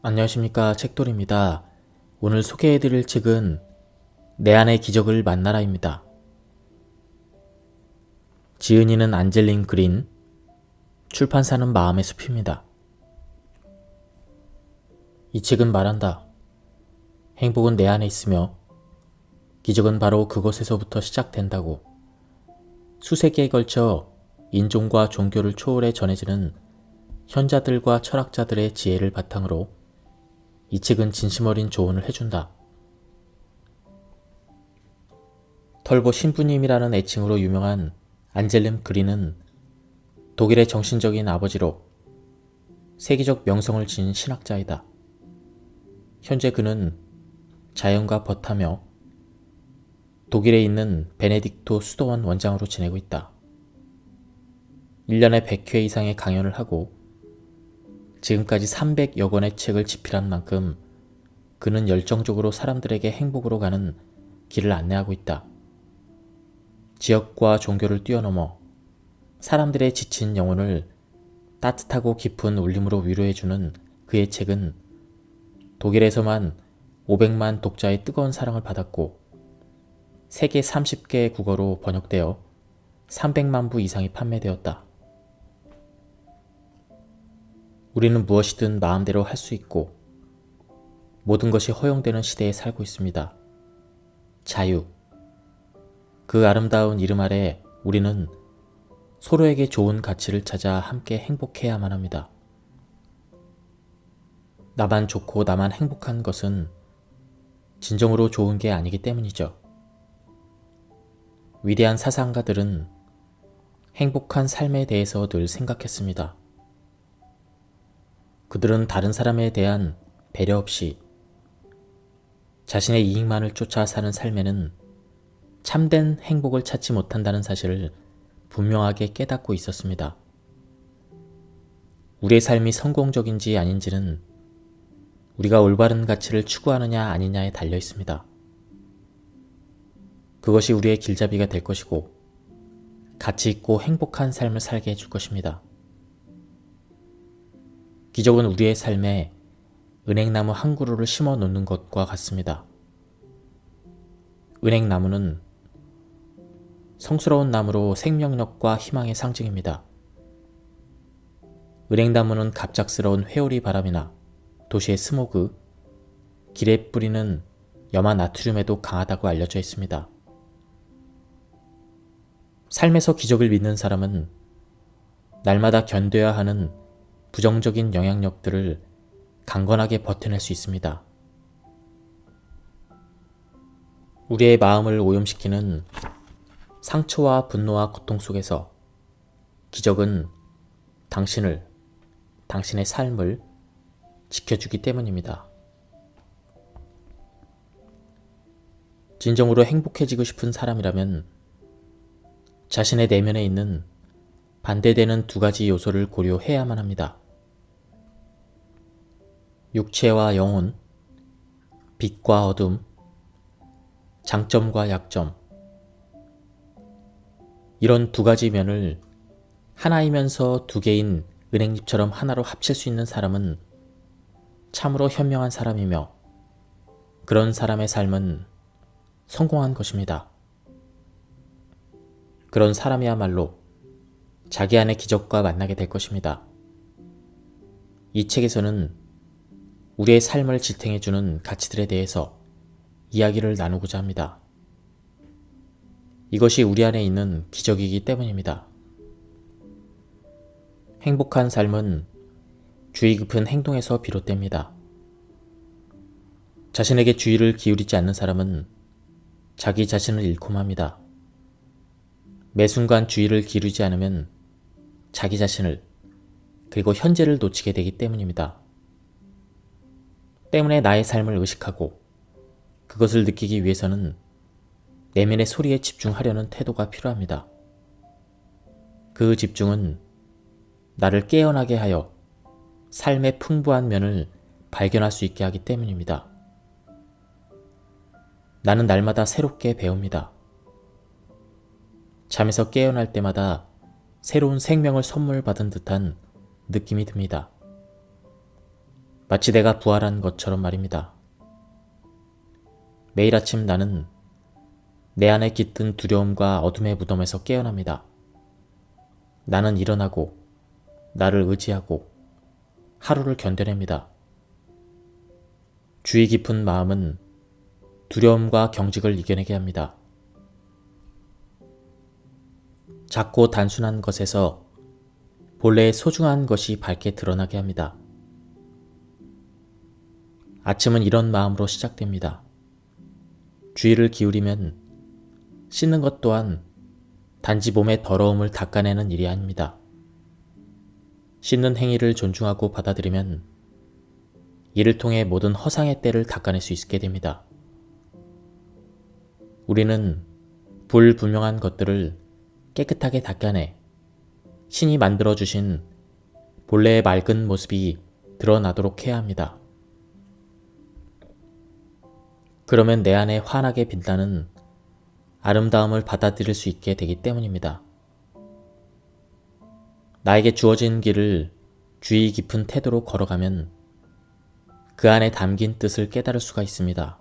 안녕하십니까, 책돌입니다. 오늘 소개해드릴 책은 내 안의 기적을 만나라입니다. 지은이는 안젤린 그린, 출판사는 마음의 숲입니다. 이 책은 말한다. 행복은 내 안에 있으며 기적은 바로 그곳에서부터 시작된다고. 수세기에 걸쳐 인종과 종교를 초월해 전해지는 현자들과 철학자들의 지혜를 바탕으로 이 책은 진심 어린 조언을 해준다. 털보 신부님이라는 애칭으로 유명한 안젤린 그린은 독일의 정신적인 아버지로 세계적 명성을 지닌 신학자이다. 현재 그는 자연과 벗하며 독일에 있는 베네딕토 수도원 원장으로 지내고 있다. 1년에 100회 이상의 강연을 하고 지금까지 300여 권의 책을 집필한 만큼 그는 열정적으로 사람들에게 행복으로 가는 길을 안내하고 있다. 지역과 종교를 뛰어넘어 사람들의 지친 영혼을 따뜻하고 깊은 울림으로 위로해주는 그의 책은 독일에서만 500만 독자의 뜨거운 사랑을 받았고 세계 30개의 국어로 번역되어 300만 부 이상이 판매되었다. 우리는 무엇이든 마음대로 할 수 있고 모든 것이 허용되는 시대에 살고 있습니다. 자유. 그 아름다운 이름 아래 우리는 서로에게 좋은 가치를 찾아 함께 행복해야만 합니다. 나만 좋고 나만 행복한 것은 진정으로 좋은 게 아니기 때문이죠. 위대한 사상가들은 행복한 삶에 대해서 늘 생각했습니다. 그들은 다른 사람에 대한 배려 없이 자신의 이익만을 쫓아 사는 삶에는 참된 행복을 찾지 못한다는 사실을 분명하게 깨닫고 있었습니다. 우리의 삶이 성공적인지 아닌지는 우리가 올바른 가치를 추구하느냐 아니냐에 달려 있습니다. 그것이 우리의 길잡이가 될 것이고 가치 있고 행복한 삶을 살게 해줄 것입니다. 기적은 우리의 삶에 은행나무 한 그루를 심어 놓는 것과 같습니다. 은행나무는 성스러운 나무로 생명력과 희망의 상징입니다. 은행나무는 갑작스러운 회오리 바람이나 도시의 스모그, 길에 뿌리는 염화 나트륨에도 강하다고 알려져 있습니다. 삶에서 기적을 믿는 사람은 날마다 견뎌야 하는 부정적인 영향력들을 강건하게 버텨낼 수 있습니다. 우리의 마음을 오염시키는 상처와 분노와 고통 속에서 기적은 당신의 삶을 지켜주기 때문입니다. 진정으로 행복해지고 싶은 사람이라면 자신의 내면에 있는 반대되는 두 가지 요소를 고려해야만 합니다. 육체와 영혼, 빛과 어둠, 장점과 약점. 이런 두 가지 면을 하나이면서 두 개인 은행잎처럼 하나로 합칠 수 있는 사람은 참으로 현명한 사람이며 그런 사람의 삶은 성공한 것입니다. 그런 사람이야말로 자기 안의 기적과 만나게 될 것입니다. 이 책에서는 우리의 삶을 지탱해주는 가치들에 대해서 이야기를 나누고자 합니다. 이것이 우리 안에 있는 기적이기 때문입니다. 행복한 삶은 주의 깊은 행동에서 비롯됩니다. 자신에게 주의를 기울이지 않는 사람은 자기 자신을 잃고 맙니다. 매 순간 주의를 기울이지 않으면 자기 자신을 그리고 현재를 놓치게 되기 때문입니다. 때문에 나의 삶을 의식하고 그것을 느끼기 위해서는 내면의 소리에 집중하려는 태도가 필요합니다. 그 집중은 나를 깨어나게 하여 삶의 풍부한 면을 발견할 수 있게 하기 때문입니다. 나는 날마다 새롭게 배웁니다. 잠에서 깨어날 때마다 새로운 생명을 선물 받은 듯한 느낌이 듭니다. 마치 내가 부활한 것처럼 말입니다. 매일 아침 나는 내 안에 깃든 두려움과 어둠의 무덤에서 깨어납니다. 나는 일어나고 나를 의지하고 하루를 견뎌냅니다. 주의 깊은 마음은 두려움과 경직을 이겨내게 합니다. 작고 단순한 것에서 본래의 소중한 것이 밝게 드러나게 합니다. 아침은 이런 마음으로 시작됩니다. 주의를 기울이면 씻는 것 또한 단지 몸의 더러움을 닦아내는 일이 아닙니다. 씻는 행위를 존중하고 받아들이면 이를 통해 모든 허상의 때를 닦아낼 수 있게 됩니다. 우리는 불분명한 것들을 깨끗하게 닦아내 신이 만들어주신 본래의 맑은 모습이 드러나도록 해야 합니다. 그러면 내 안에 환하게 빛나는 아름다움을 받아들일 수 있게 되기 때문입니다. 나에게 주어진 길을 주의 깊은 태도로 걸어가면 그 안에 담긴 뜻을 깨달을 수가 있습니다.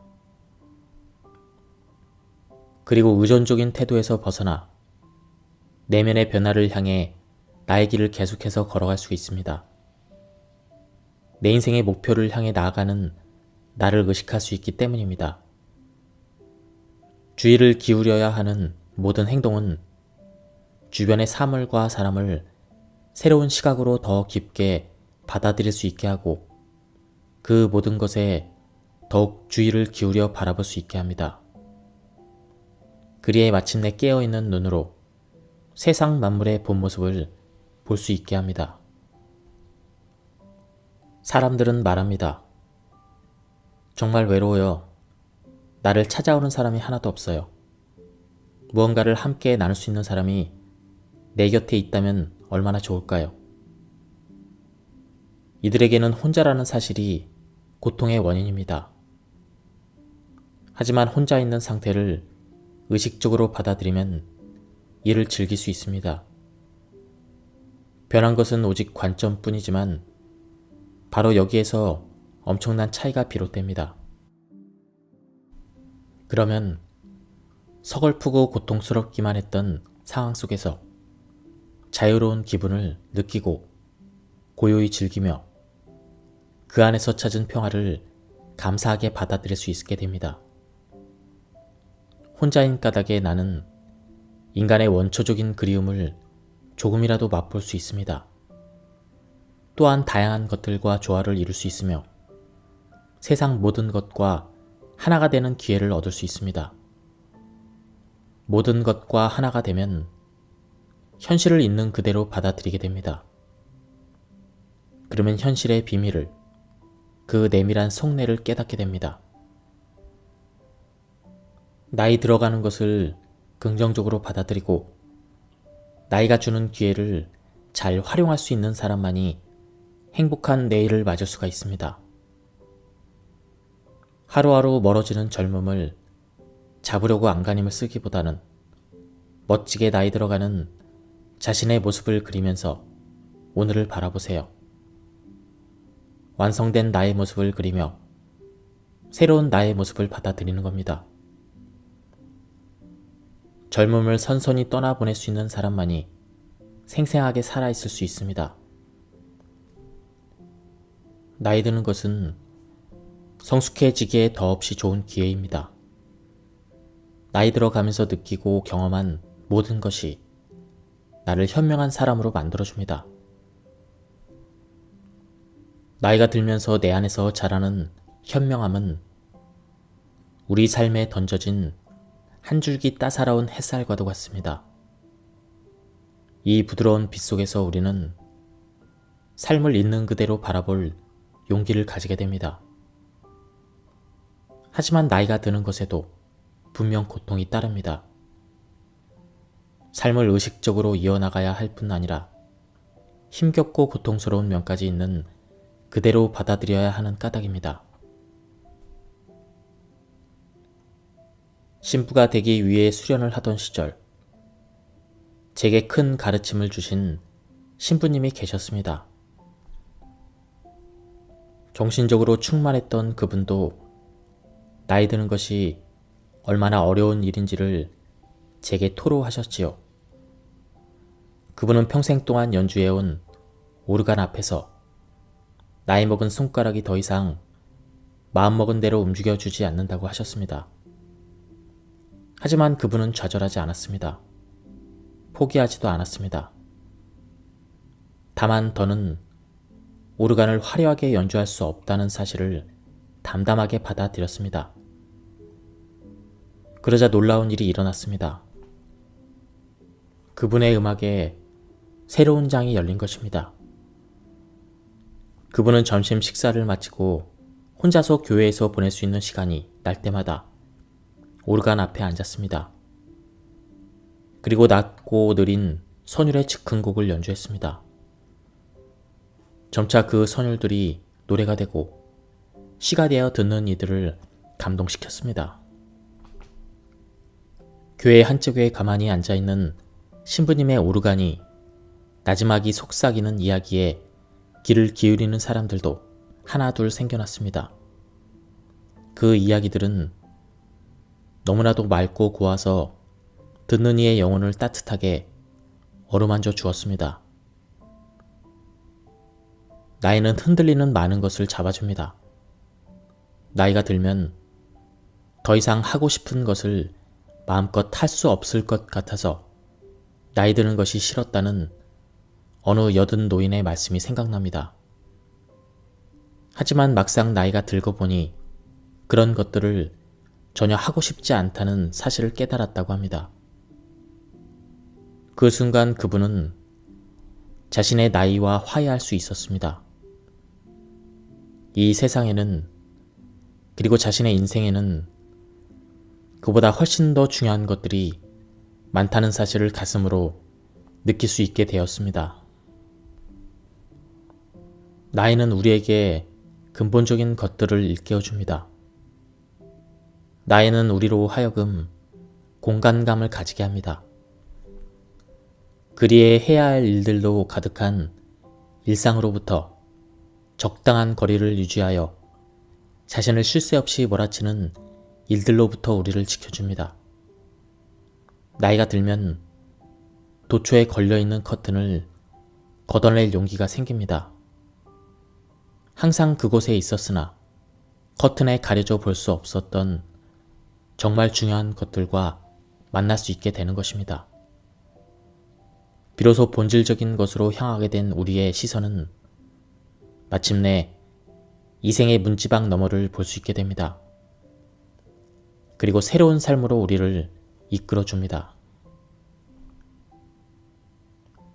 그리고 의존적인 태도에서 벗어나 내면의 변화를 향해 나의 길을 계속해서 걸어갈 수 있습니다. 내 인생의 목표를 향해 나아가는 나를 의식할 수 있기 때문입니다. 주의를 기울여야 하는 모든 행동은 주변의 사물과 사람을 새로운 시각으로 더 깊게 받아들일 수 있게 하고 그 모든 것에 더욱 주의를 기울여 바라볼 수 있게 합니다. 그리해 마침내 깨어있는 눈으로 세상 만물의 본 모습을 볼 수 있게 합니다. 사람들은 말합니다. 정말 외로워요. 나를 찾아오는 사람이 하나도 없어요. 무언가를 함께 나눌 수 있는 사람이 내 곁에 있다면 얼마나 좋을까요? 이들에게는 혼자라는 사실이 고통의 원인입니다. 하지만 혼자 있는 상태를 의식적으로 받아들이면 이를 즐길 수 있습니다. 변한 것은 오직 관점뿐이지만 바로 여기에서 엄청난 차이가 비롯됩니다. 그러면 서글프고 고통스럽기만 했던 상황 속에서 자유로운 기분을 느끼고 고요히 즐기며 그 안에서 찾은 평화를 감사하게 받아들일 수 있게 됩니다. 혼자인 까닭에 나는 인간의 원초적인 그리움을 조금이라도 맛볼 수 있습니다. 또한 다양한 것들과 조화를 이룰 수 있으며 세상 모든 것과 하나가 되는 기회를 얻을 수 있습니다. 모든 것과 하나가 되면 현실을 있는 그대로 받아들이게 됩니다. 그러면 현실의 비밀을, 그 내밀한 속내를 깨닫게 됩니다. 나이 들어가는 것을 긍정적으로 받아들이고 나이가 주는 기회를 잘 활용할 수 있는 사람만이 행복한 내일을 맞을 수가 있습니다. 하루하루 멀어지는 젊음을 잡으려고 안간힘을 쓰기보다는 멋지게 나이 들어가는 자신의 모습을 그리면서 오늘을 바라보세요. 완성된 나의 모습을 그리며 새로운 나의 모습을 받아들이는 겁니다. 젊음을 선선히 떠나보낼 수 있는 사람만이 생생하게 살아있을 수 있습니다. 나이 드는 것은 성숙해지기에 더없이 좋은 기회입니다. 나이 들어가면서 느끼고 경험한 모든 것이 나를 현명한 사람으로 만들어줍니다. 나이가 들면서 내 안에서 자라는 현명함은 우리 삶에 던져진 한 줄기 따사로운 햇살과도 같습니다. 이 부드러운 빛 속에서 우리는 삶을 있는 그대로 바라볼 용기를 가지게 됩니다. 하지만 나이가 드는 것에도 분명 고통이 따릅니다. 삶을 의식적으로 이어나가야 할 뿐 아니라 힘겹고 고통스러운 면까지 있는 그대로 받아들여야 하는 까닭입니다. 신부가 되기 위해 수련을 하던 시절, 제게 큰 가르침을 주신 신부님이 계셨습니다. 정신적으로 충만했던 그분도 나이 드는 것이 얼마나 어려운 일인지를 제게 토로하셨지요. 그분은 평생 동안 연주해온 오르간 앞에서 나이 먹은 손가락이 더 이상 마음먹은 대로 움직여주지 않는다고 하셨습니다. 하지만 그분은 좌절하지 않았습니다. 포기하지도 않았습니다. 다만 더는 오르간을 화려하게 연주할 수 없다는 사실을 담담하게 받아들였습니다. 그러자 놀라운 일이 일어났습니다. 그분의 음악에 새로운 장이 열린 것입니다. 그분은 점심 식사를 마치고 혼자서 교회에서 보낼 수 있는 시간이 날 때마다 오르간 앞에 앉았습니다. 그리고 낮고 느린 선율의 즉흥곡을 연주했습니다. 점차 그 선율들이 노래가 되고 시가 되어 듣는 이들을 감동시켰습니다. 교회 한쪽에 가만히 앉아있는 신부님의 오르간이 나지막이 속삭이는 이야기에 귀를 기울이는 사람들도 하나 둘 생겨났습니다. 그 이야기들은 너무나도 맑고 고와서 듣는 이의 영혼을 따뜻하게 어루만져 주었습니다. 나이는 흔들리는 많은 것을 잡아줍니다. 나이가 들면 더 이상 하고 싶은 것을 마음껏 할 수 없을 것 같아서 나이 드는 것이 싫었다는 어느 여든 노인의 말씀이 생각납니다. 하지만 막상 나이가 들고 보니 그런 것들을 전혀 하고 싶지 않다는 사실을 깨달았다고 합니다. 그 순간 그분은 자신의 나이와 화해할 수 있었습니다. 이 세상에는, 그리고 자신의 인생에는 그보다 훨씬 더 중요한 것들이 많다는 사실을 가슴으로 느낄 수 있게 되었습니다. 나이는 우리에게 근본적인 것들을 일깨워줍니다. 나이는 우리로 하여금 공간감을 가지게 합니다. 그리에 해야 할 일들로 가득한 일상으로부터 적당한 거리를 유지하여 자신을 쉴 새 없이 몰아치는 일들로부터 우리를 지켜줍니다. 나이가 들면 도초에 걸려있는 커튼을 걷어낼 용기가 생깁니다. 항상 그곳에 있었으나 커튼에 가려져 볼 수 없었던 정말 중요한 것들과 만날 수 있게 되는 것입니다. 비로소 본질적인 것으로 향하게 된 우리의 시선은 마침내 이생의 문지방 너머를 볼 수 있게 됩니다. 그리고 새로운 삶으로 우리를 이끌어줍니다.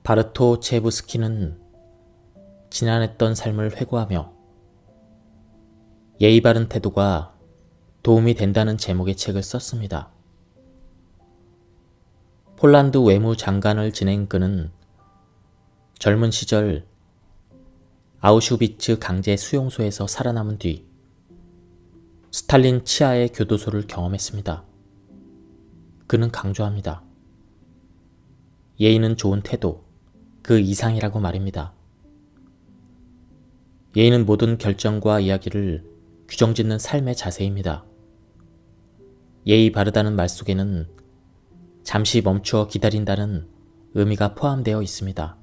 바르토체브스키는 지난했던 삶을 회고하며 예의 바른 태도가 도움이 된다는 제목의 책을 썼습니다. 폴란드 외무장관을 지낸 그는 젊은 시절 아우슈비츠 강제 수용소에서 살아남은 뒤 스탈린 치하의 교도소를 경험했습니다. 그는 강조합니다. 예의는 좋은 태도, 그 이상이라고 말입니다. 예의는 모든 결정과 이야기를 규정짓는 삶의 자세입니다. 예의 바르다는 말 속에는 잠시 멈추어 기다린다는 의미가 포함되어 있습니다.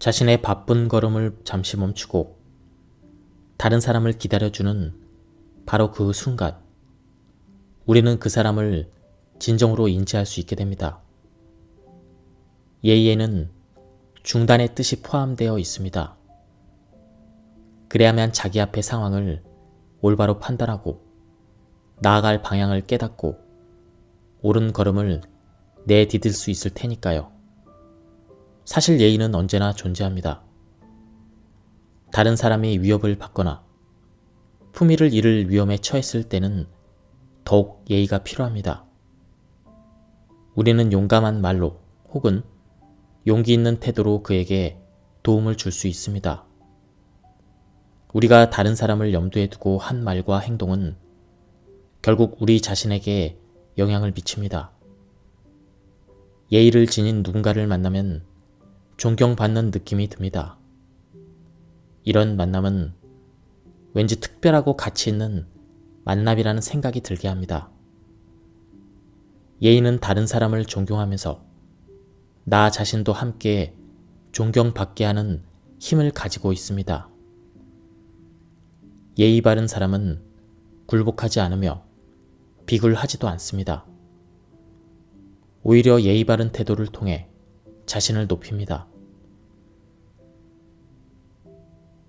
자신의 바쁜 걸음을 잠시 멈추고 다른 사람을 기다려주는 바로 그 순간, 우리는 그 사람을 진정으로 인지할 수 있게 됩니다. 예의에는 중단의 뜻이 포함되어 있습니다. 그래야만 자기 앞의 상황을 올바로 판단하고 나아갈 방향을 깨닫고 옳은 걸음을 내디딜 수 있을 테니까요. 사실 예의는 언제나 존재합니다. 다른 사람이 위협을 받거나 품위를 잃을 위험에 처했을 때는 더욱 예의가 필요합니다. 우리는 용감한 말로 혹은 용기 있는 태도로 그에게 도움을 줄 수 있습니다. 우리가 다른 사람을 염두에 두고 한 말과 행동은 결국 우리 자신에게 영향을 미칩니다. 예의를 지닌 누군가를 만나면 존경받는 느낌이 듭니다. 이런 만남은 왠지 특별하고 가치 있는 만남이라는 생각이 들게 합니다. 예의는 다른 사람을 존경하면서 나 자신도 함께 존경받게 하는 힘을 가지고 있습니다. 예의 바른 사람은 굴복하지 않으며 비굴하지도 않습니다. 오히려 예의 바른 태도를 통해 자신을 높입니다.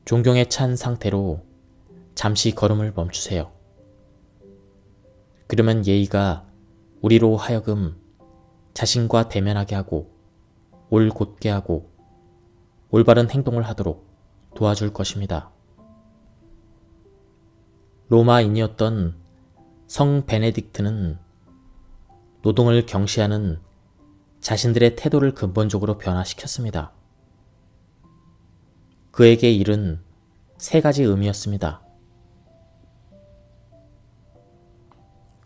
존경에 찬 상태로 잠시 걸음을 멈추세요. 그러면 예의가 우리로 하여금 자신과 대면하게 하고 올곧게 하고 올바른 행동을 하도록 도와줄 것입니다. 로마인이었던 성 베네딕트는 노동을 경시하는 자신들의 태도를 근본적으로 변화시켰습니다. 그에게 일은 3가지 의미였습니다.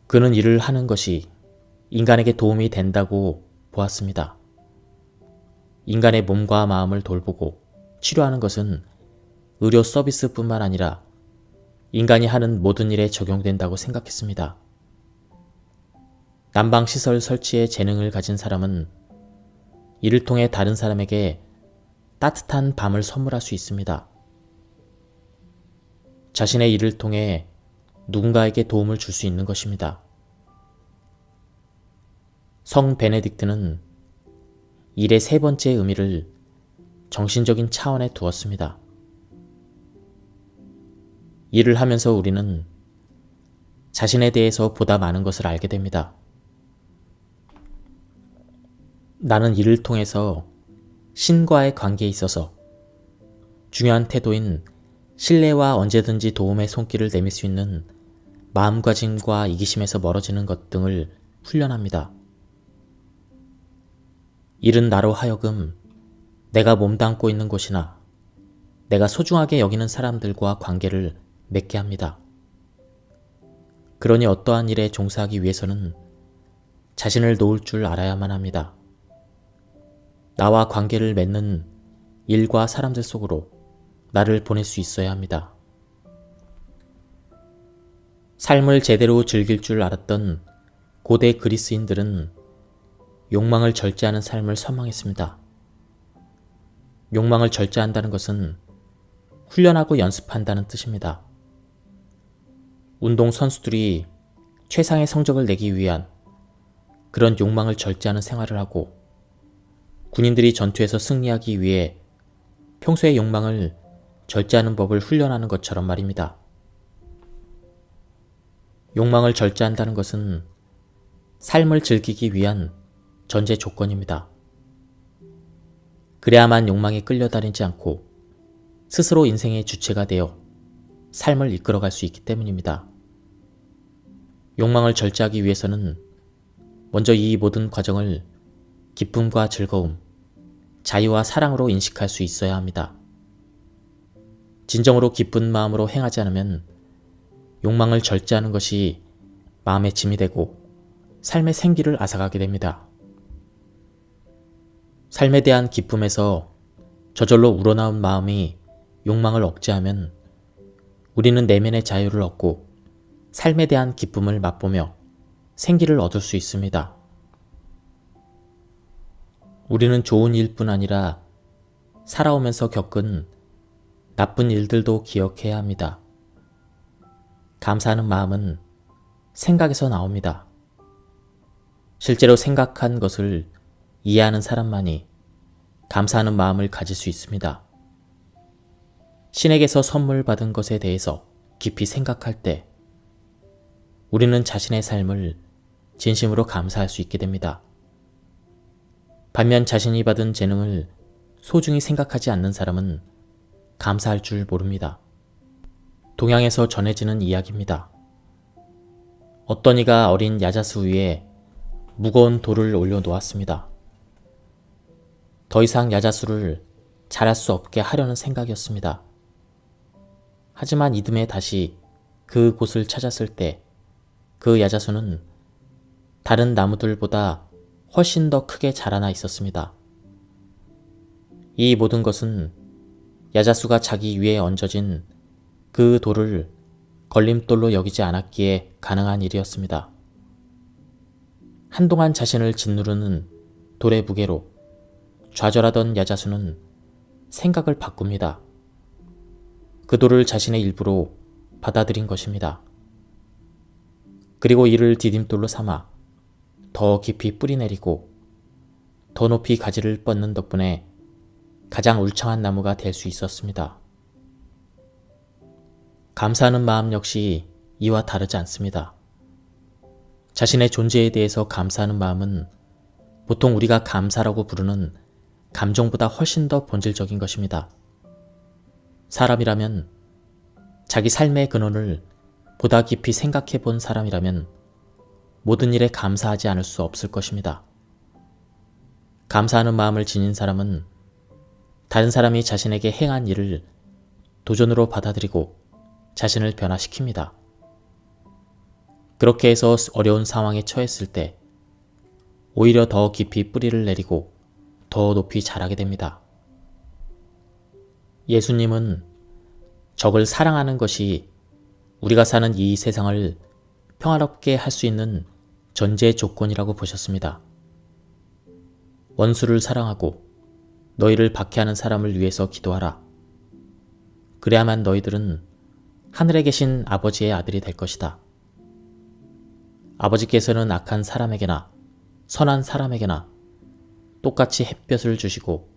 그는 일을 하는 것이 인간에게 도움이 된다고 보았습니다. 인간의 몸과 마음을 돌보고 치료하는 것은 의료 서비스뿐만 아니라 인간이 하는 모든 일에 적용된다고 생각했습니다. 난방시설 설치에 재능을 가진 사람은 이를 통해 다른 사람에게 따뜻한 밤을 선물할 수 있습니다. 자신의 일을 통해 누군가에게 도움을 줄 수 있는 것입니다. 성 베네딕트는 일의 3번째 의미를 정신적인 차원에 두었습니다. 일을 하면서 우리는 자신에 대해서 보다 많은 것을 알게 됩니다. 나는 이를 통해서 신과의 관계에 있어서 중요한 태도인 신뢰와 언제든지 도움의 손길을 내밀 수 있는 마음가짐과 이기심에서 멀어지는 것 등을 훈련합니다. 일은 나로 하여금 내가 몸담고 있는 곳이나 내가 소중하게 여기는 사람들과 관계를 맺게 합니다. 그러니 어떠한 일에 종사하기 위해서는 자신을 놓을 줄 알아야만 합니다. 나와 관계를 맺는 일과 사람들 속으로 나를 보낼 수 있어야 합니다. 삶을 제대로 즐길 줄 알았던 고대 그리스인들은 욕망을 절제하는 삶을 선망했습니다. 욕망을 절제한다는 것은 훈련하고 연습한다는 뜻입니다. 운동 선수들이 최상의 성적을 내기 위한 그런 욕망을 절제하는 생활을 하고 군인들이 전투에서 승리하기 위해 평소의 욕망을 절제하는 법을 훈련하는 것처럼 말입니다. 욕망을 절제한다는 것은 삶을 즐기기 위한 전제 조건입니다. 그래야만 욕망에 끌려다니지 않고 스스로 인생의 주체가 되어 삶을 이끌어갈 수 있기 때문입니다. 욕망을 절제하기 위해서는 먼저 이 모든 과정을 기쁨과 즐거움, 자유와 사랑으로 인식할 수 있어야 합니다. 진정으로 기쁜 마음으로 행하지 않으면 욕망을 절제하는 것이 마음의 짐이 되고 삶의 생기를 앗아가게 됩니다. 삶에 대한 기쁨에서 저절로 우러나온 마음이 욕망을 억제하면 우리는 내면의 자유를 얻고 삶에 대한 기쁨을 맛보며 생기를 얻을 수 있습니다. 우리는 좋은 일뿐 아니라 살아오면서 겪은 나쁜 일들도 기억해야 합니다. 감사하는 마음은 생각에서 나옵니다. 실제로 생각한 것을 이해하는 사람만이 감사하는 마음을 가질 수 있습니다. 신에게서 선물 받은 것에 대해서 깊이 생각할 때 우리는 자신의 삶을 진심으로 감사할 수 있게 됩니다. 반면 자신이 받은 재능을 소중히 생각하지 않는 사람은 감사할 줄 모릅니다. 동양에서 전해지는 이야기입니다. 어떤 이가 어린 야자수 위에 무거운 돌을 올려놓았습니다. 더 이상 야자수를 자랄 수 없게 하려는 생각이었습니다. 하지만 이듬해 다시 그 곳을 찾았을 때 그 야자수는 다른 나무들보다 훨씬 더 크게 자라나 있었습니다. 이 모든 것은 야자수가 자기 위에 얹어진 그 돌을 걸림돌로 여기지 않았기에 가능한 일이었습니다. 한동안 자신을 짓누르는 돌의 무게로 좌절하던 야자수는 생각을 바꿉니다. 그 돌을 자신의 일부로 받아들인 것입니다. 그리고 이를 디딤돌로 삼아 더 깊이 뿌리내리고 더 높이 가지를 뻗는 덕분에 가장 울창한 나무가 될 수 있었습니다. 감사하는 마음 역시 이와 다르지 않습니다. 자신의 존재에 대해서 감사하는 마음은 보통 우리가 감사라고 부르는 감정보다 훨씬 더 본질적인 것입니다. 사람이라면, 자기 삶의 근원을 보다 깊이 생각해 본 사람이라면 모든 일에 감사하지 않을 수 없을 것입니다. 감사하는 마음을 지닌 사람은 다른 사람이 자신에게 행한 일을 도전으로 받아들이고 자신을 변화시킵니다. 그렇게 해서 어려운 상황에 처했을 때 오히려 더 깊이 뿌리를 내리고 더 높이 자라게 됩니다. 예수님은 적을 사랑하는 것이 우리가 사는 이 세상을 평화롭게 할 수 있는 전제 조건이라고 보셨습니다. 원수를 사랑하고 너희를 박해하는 사람을 위해서 기도하라. 그래야만 너희들은 하늘에 계신 아버지의 아들이 될 것이다. 아버지께서는 악한 사람에게나 선한 사람에게나 똑같이 햇볕을 주시고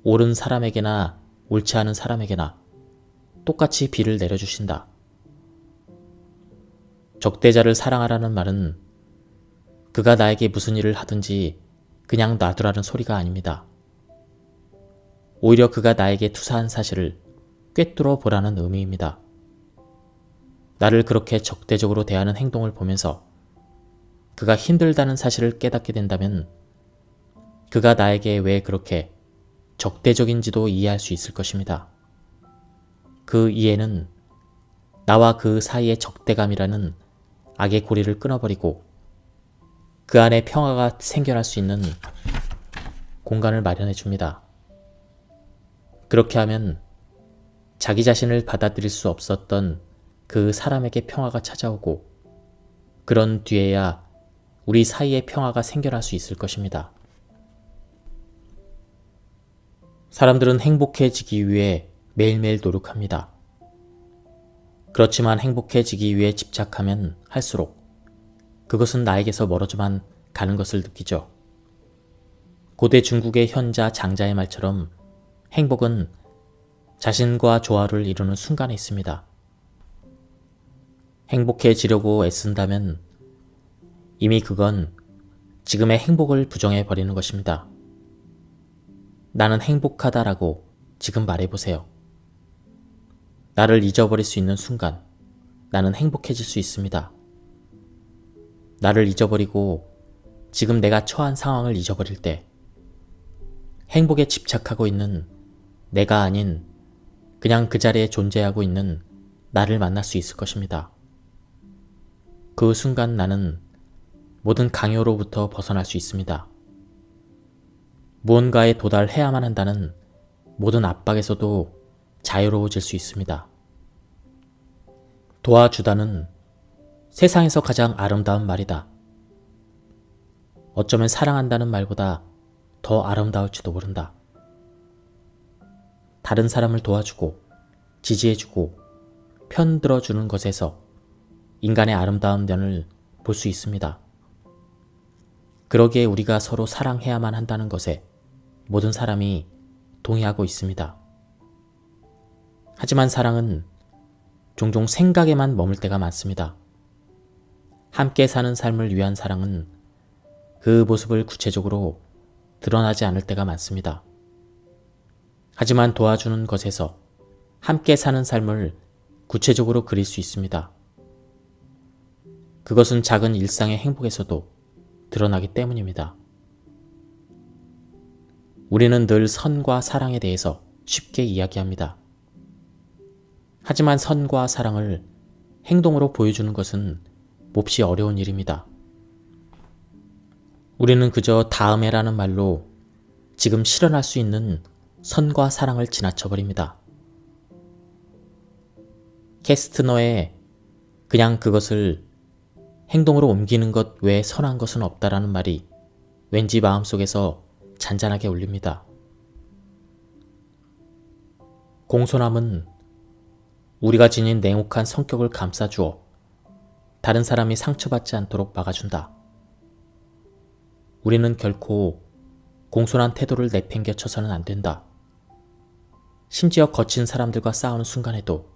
옳은 사람에게나 옳지 않은 사람에게나 똑같이 비를 내려주신다. 적대자를 사랑하라는 말은 그가 나에게 무슨 일을 하든지 그냥 놔두라는 소리가 아닙니다. 오히려 그가 나에게 투사한 사실을 꿰뚫어 보라는 의미입니다. 나를 그렇게 적대적으로 대하는 행동을 보면서 그가 힘들다는 사실을 깨닫게 된다면 그가 나에게 왜 그렇게 적대적인지도 이해할 수 있을 것입니다. 그 이해는 나와 그 사이의 적대감이라는 악의 고리를 끊어버리고 그 안에 평화가 생겨날 수 있는 공간을 마련해 줍니다. 그렇게 하면 자기 자신을 받아들일 수 없었던 그 사람에게 평화가 찾아오고 그런 뒤에야 우리 사이에 평화가 생겨날 수 있을 것입니다. 사람들은 행복해지기 위해 매일매일 노력합니다. 그렇지만 행복해지기 위해 집착하면 할수록 그것은 나에게서 멀어져만 가는 것을 느끼죠. 고대 중국의 현자 장자의 말처럼 행복은 자신과 조화를 이루는 순간에 있습니다. 행복해지려고 애쓴다면 이미 그건 지금의 행복을 부정해 버리는 것입니다. 나는 행복하다라고 지금 말해보세요. 나를 잊어버릴 수 있는 순간 나는 행복해질 수 있습니다. 나를 잊어버리고 지금 내가 처한 상황을 잊어버릴 때 행복에 집착하고 있는 내가 아닌 그냥 그 자리에 존재하고 있는 나를 만날 수 있을 것입니다. 그 순간 나는 모든 강요로부터 벗어날 수 있습니다. 무언가에 도달해야만 한다는 모든 압박에서도 자유로워질 수 있습니다. 도와주다는 세상에서 가장 아름다운 말이다. 어쩌면 사랑한다는 말보다 더 아름다울지도 모른다. 다른 사람을 도와주고 지지해주고 편들어주는 것에서 인간의 아름다운 면을 볼 수 있습니다. 그러기에 우리가 서로 사랑해야만 한다는 것에 모든 사람이 동의하고 있습니다. 하지만 사랑은 종종 생각에만 머물 때가 많습니다. 함께 사는 삶을 위한 사랑은 그 모습을 구체적으로 드러나지 않을 때가 많습니다. 하지만 도와주는 것에서 함께 사는 삶을 구체적으로 그릴 수 있습니다. 그것은 작은 일상의 행복에서도 드러나기 때문입니다. 우리는 늘 선과 사랑에 대해서 쉽게 이야기합니다. 하지만 선과 사랑을 행동으로 보여주는 것은 몹시 어려운 일입니다. 우리는 그저 다음에라는 말로 지금 실현할 수 있는 선과 사랑을 지나쳐버립니다. 캐스트너의 그냥 그것을 행동으로 옮기는 것 외에 선한 것은 없다라는 말이 왠지 마음속에서 잔잔하게 울립니다. 공손함은 우리가 지닌 냉혹한 성격을 감싸주어 다른 사람이 상처받지 않도록 막아준다. 우리는 결코 공손한 태도를 내팽개쳐서는 안 된다. 심지어 거친 사람들과 싸우는 순간에도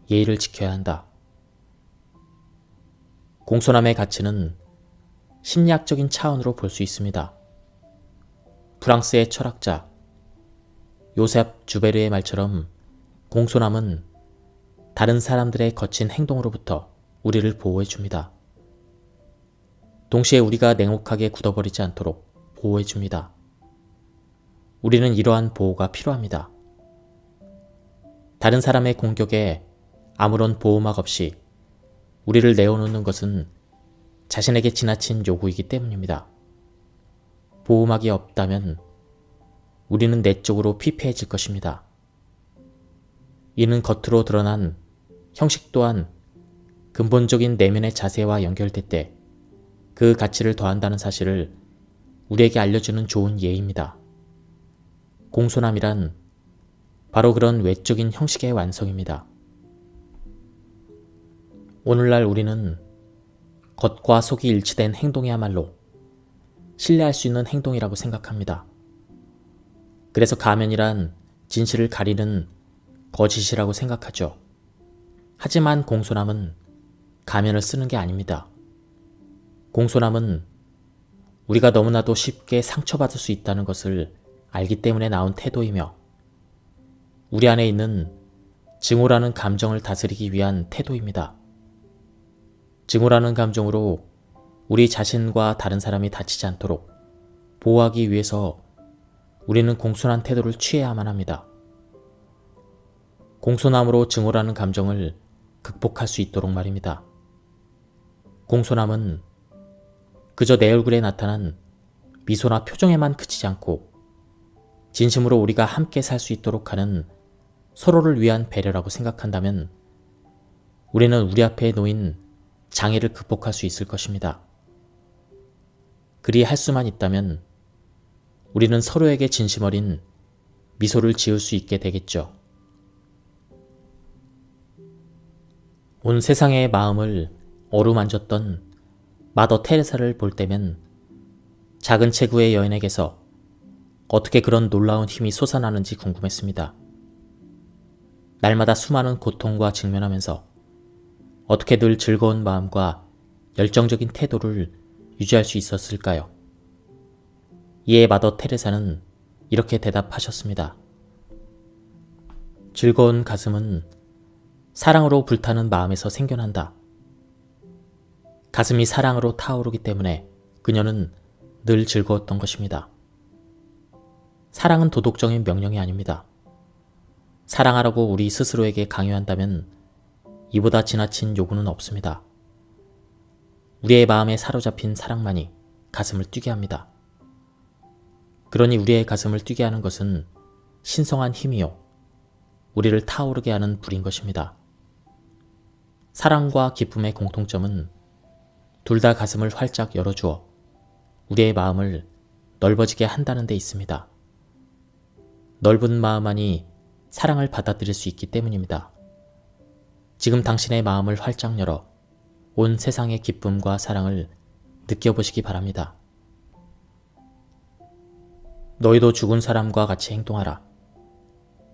예의를 지켜야 한다. 공손함의 가치는 심리학적인 차원으로 볼 수 있습니다. 프랑스의 철학자 요셉 주베르의 말처럼 공손함은 다른 사람들의 거친 행동으로부터 우리를 보호해 줍니다. 동시에 우리가 냉혹하게 굳어버리지 않도록 보호해 줍니다. 우리는 이러한 보호가 필요합니다. 다른 사람의 공격에 아무런 보호막 없이 우리를 내어놓는 것은 자신에게 지나친 요구이기 때문입니다. 보호막이 없다면 우리는 내적으로 피폐해질 것입니다. 이는 겉으로 드러난 형식 또한 근본적인 내면의 자세와 연결될 때 그 가치를 더한다는 사실을 우리에게 알려주는 좋은 예입니다. 공손함이란 바로 그런 외적인 형식의 완성입니다. 오늘날 우리는 겉과 속이 일치된 행동이야말로 신뢰할 수 있는 행동이라고 생각합니다. 그래서 가면이란 진실을 가리는 거짓이라고 생각하죠. 하지만 공손함은 가면을 쓰는 게 아닙니다. 공손함은 우리가 너무나도 쉽게 상처받을 수 있다는 것을 알기 때문에 나온 태도이며 우리 안에 있는 증오라는 감정을 다스리기 위한 태도입니다. 증오라는 감정으로 우리 자신과 다른 사람이 다치지 않도록 보호하기 위해서 우리는 공손한 태도를 취해야만 합니다. 공손함으로 증오라는 감정을 극복할 수 있도록 말입니다. 공손함은 그저 내 얼굴에 나타난 미소나 표정에만 그치지 않고 진심으로 우리가 함께 살 수 있도록 하는 서로를 위한 배려라고 생각한다면 우리는 우리 앞에 놓인 장애를 극복할 수 있을 것입니다. 그리 할 수만 있다면 우리는 서로에게 진심 어린 미소를 지을 수 있게 되겠죠. 온 세상의 마음을 어루만졌던 마더 테레사를 볼 때면 작은 체구의 여인에게서 어떻게 그런 놀라운 힘이 솟아나는지 궁금했습니다. 날마다 수많은 고통과 직면하면서 어떻게 늘 즐거운 마음과 열정적인 태도를 유지할 수 있었을까요? 이에 마더 테레사는 이렇게 대답하셨습니다. 즐거운 가슴은 사랑으로 불타는 마음에서 생겨난다. 가슴이 사랑으로 타오르기 때문에 그녀는 늘 즐거웠던 것입니다. 사랑은 도덕적인 명령이 아닙니다. 사랑하라고 우리 스스로에게 강요한다면 이보다 지나친 요구는 없습니다. 우리의 마음에 사로잡힌 사랑만이 가슴을 뛰게 합니다. 그러니 우리의 가슴을 뛰게 하는 것은 신성한 힘이요, 우리를 타오르게 하는 불인 것입니다. 사랑과 기쁨의 공통점은 둘 다 가슴을 활짝 열어주어 우리의 마음을 넓어지게 한다는 데 있습니다. 넓은 마음만이 사랑을 받아들일 수 있기 때문입니다. 지금 당신의 마음을 활짝 열어 온 세상의 기쁨과 사랑을 느껴보시기 바랍니다. 너희도 죽은 사람과 같이 행동하라.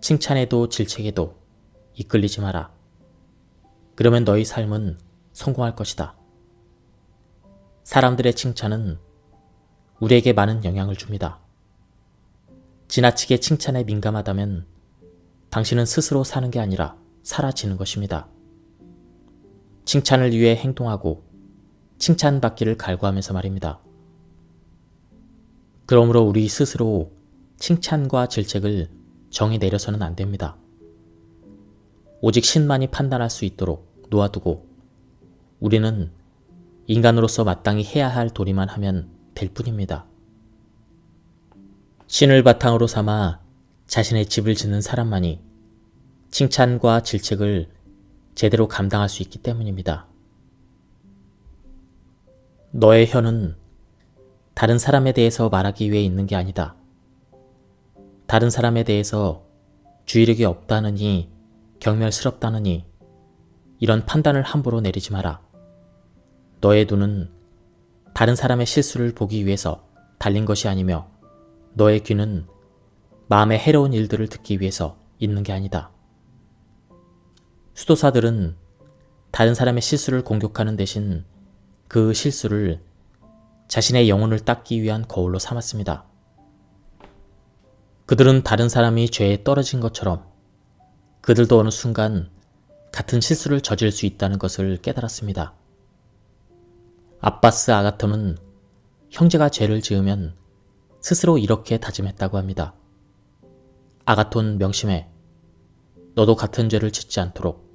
칭찬에도 질책에도 이끌리지 마라. 그러면 너희 삶은 성공할 것이다. 사람들의 칭찬은 우리에게 많은 영향을 줍니다. 지나치게 칭찬에 민감하다면 당신은 스스로 사는 게 아니라 사라지는 것입니다. 칭찬을 위해 행동하고 칭찬받기를 갈구하면서 말입니다. 그러므로 우리 스스로 칭찬과 질책을 정의 내려서는 안 됩니다. 오직 신만이 판단할 수 있도록 놓아두고 우리는 인간으로서 마땅히 해야 할 도리만 하면 될 뿐입니다. 신을 바탕으로 삼아 자신의 집을 짓는 사람만이 칭찬과 질책을 제대로 감당할 수 있기 때문입니다. 너의 혀는 다른 사람에 대해서 말하기 위해 있는 게 아니다. 다른 사람에 대해서 주의력이 없다느니 경멸스럽다느니 이런 판단을 함부로 내리지 마라. 너의 눈은 다른 사람의 실수를 보기 위해서 달린 것이 아니며 너의 귀는 마음에 해로운 일들을 듣기 위해서 있는 게 아니다. 수도사들은 다른 사람의 실수를 공격하는 대신 그 실수를 자신의 영혼을 닦기 위한 거울로 삼았습니다. 그들은 다른 사람이 죄에 떨어진 것처럼 그들도 어느 순간 같은 실수를 저질 수 있다는 것을 깨달았습니다. 아바스 아가톤은 형제가 죄를 지으면 스스로 이렇게 다짐했다고 합니다. 아가톤 명심해. 너도 같은 죄를 짓지 않도록.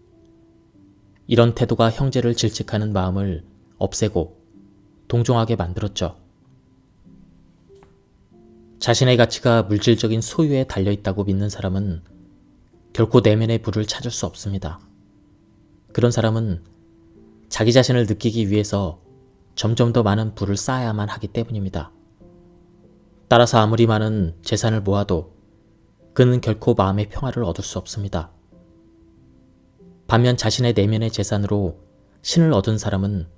이런 태도가 형제를 질책하는 마음을 없애고 동정하게 만들었죠. 자신의 가치가 물질적인 소유에 달려있다고 믿는 사람은 결코 내면의 불을 찾을 수 없습니다. 그런 사람은 자기 자신을 느끼기 위해서 점점 더 많은 불을 쌓아야만 하기 때문입니다. 따라서 아무리 많은 재산을 모아도 그는 결코 마음의 평화를 얻을 수 없습니다. 반면 자신의 내면의 재산으로 신을 얻은 사람은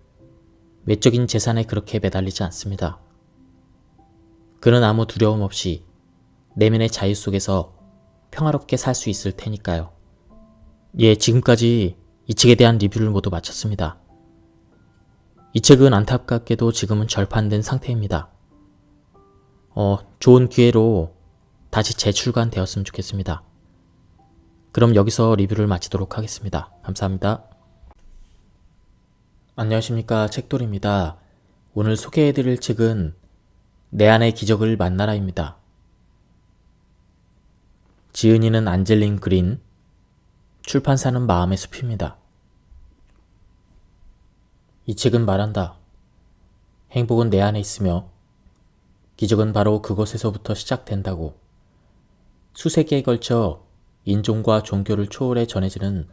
외적인 재산에 그렇게 매달리지 않습니다. 그는 아무 두려움 없이 내면의 자유 속에서 평화롭게 살 수 있을 테니까요. 지금까지 이 책에 대한 리뷰를 모두 마쳤습니다. 이 책은 안타깝게도 지금은 절판된 상태입니다. 좋은 기회로 다시 재출간되었으면 좋겠습니다. 그럼 여기서 리뷰를 마치도록 하겠습니다. 감사합니다. 안녕하십니까, 책돌입니다. 오늘 소개해드릴 책은 내 안의 기적을 만나라입니다. 지은이는 안젤린 그린, 출판사는 마음의 숲입니다. 이 책은 말한다. 행복은 내 안에 있으며 기적은 바로 그곳에서부터 시작된다고. 수세기에 걸쳐 인종과 종교를 초월해 전해지는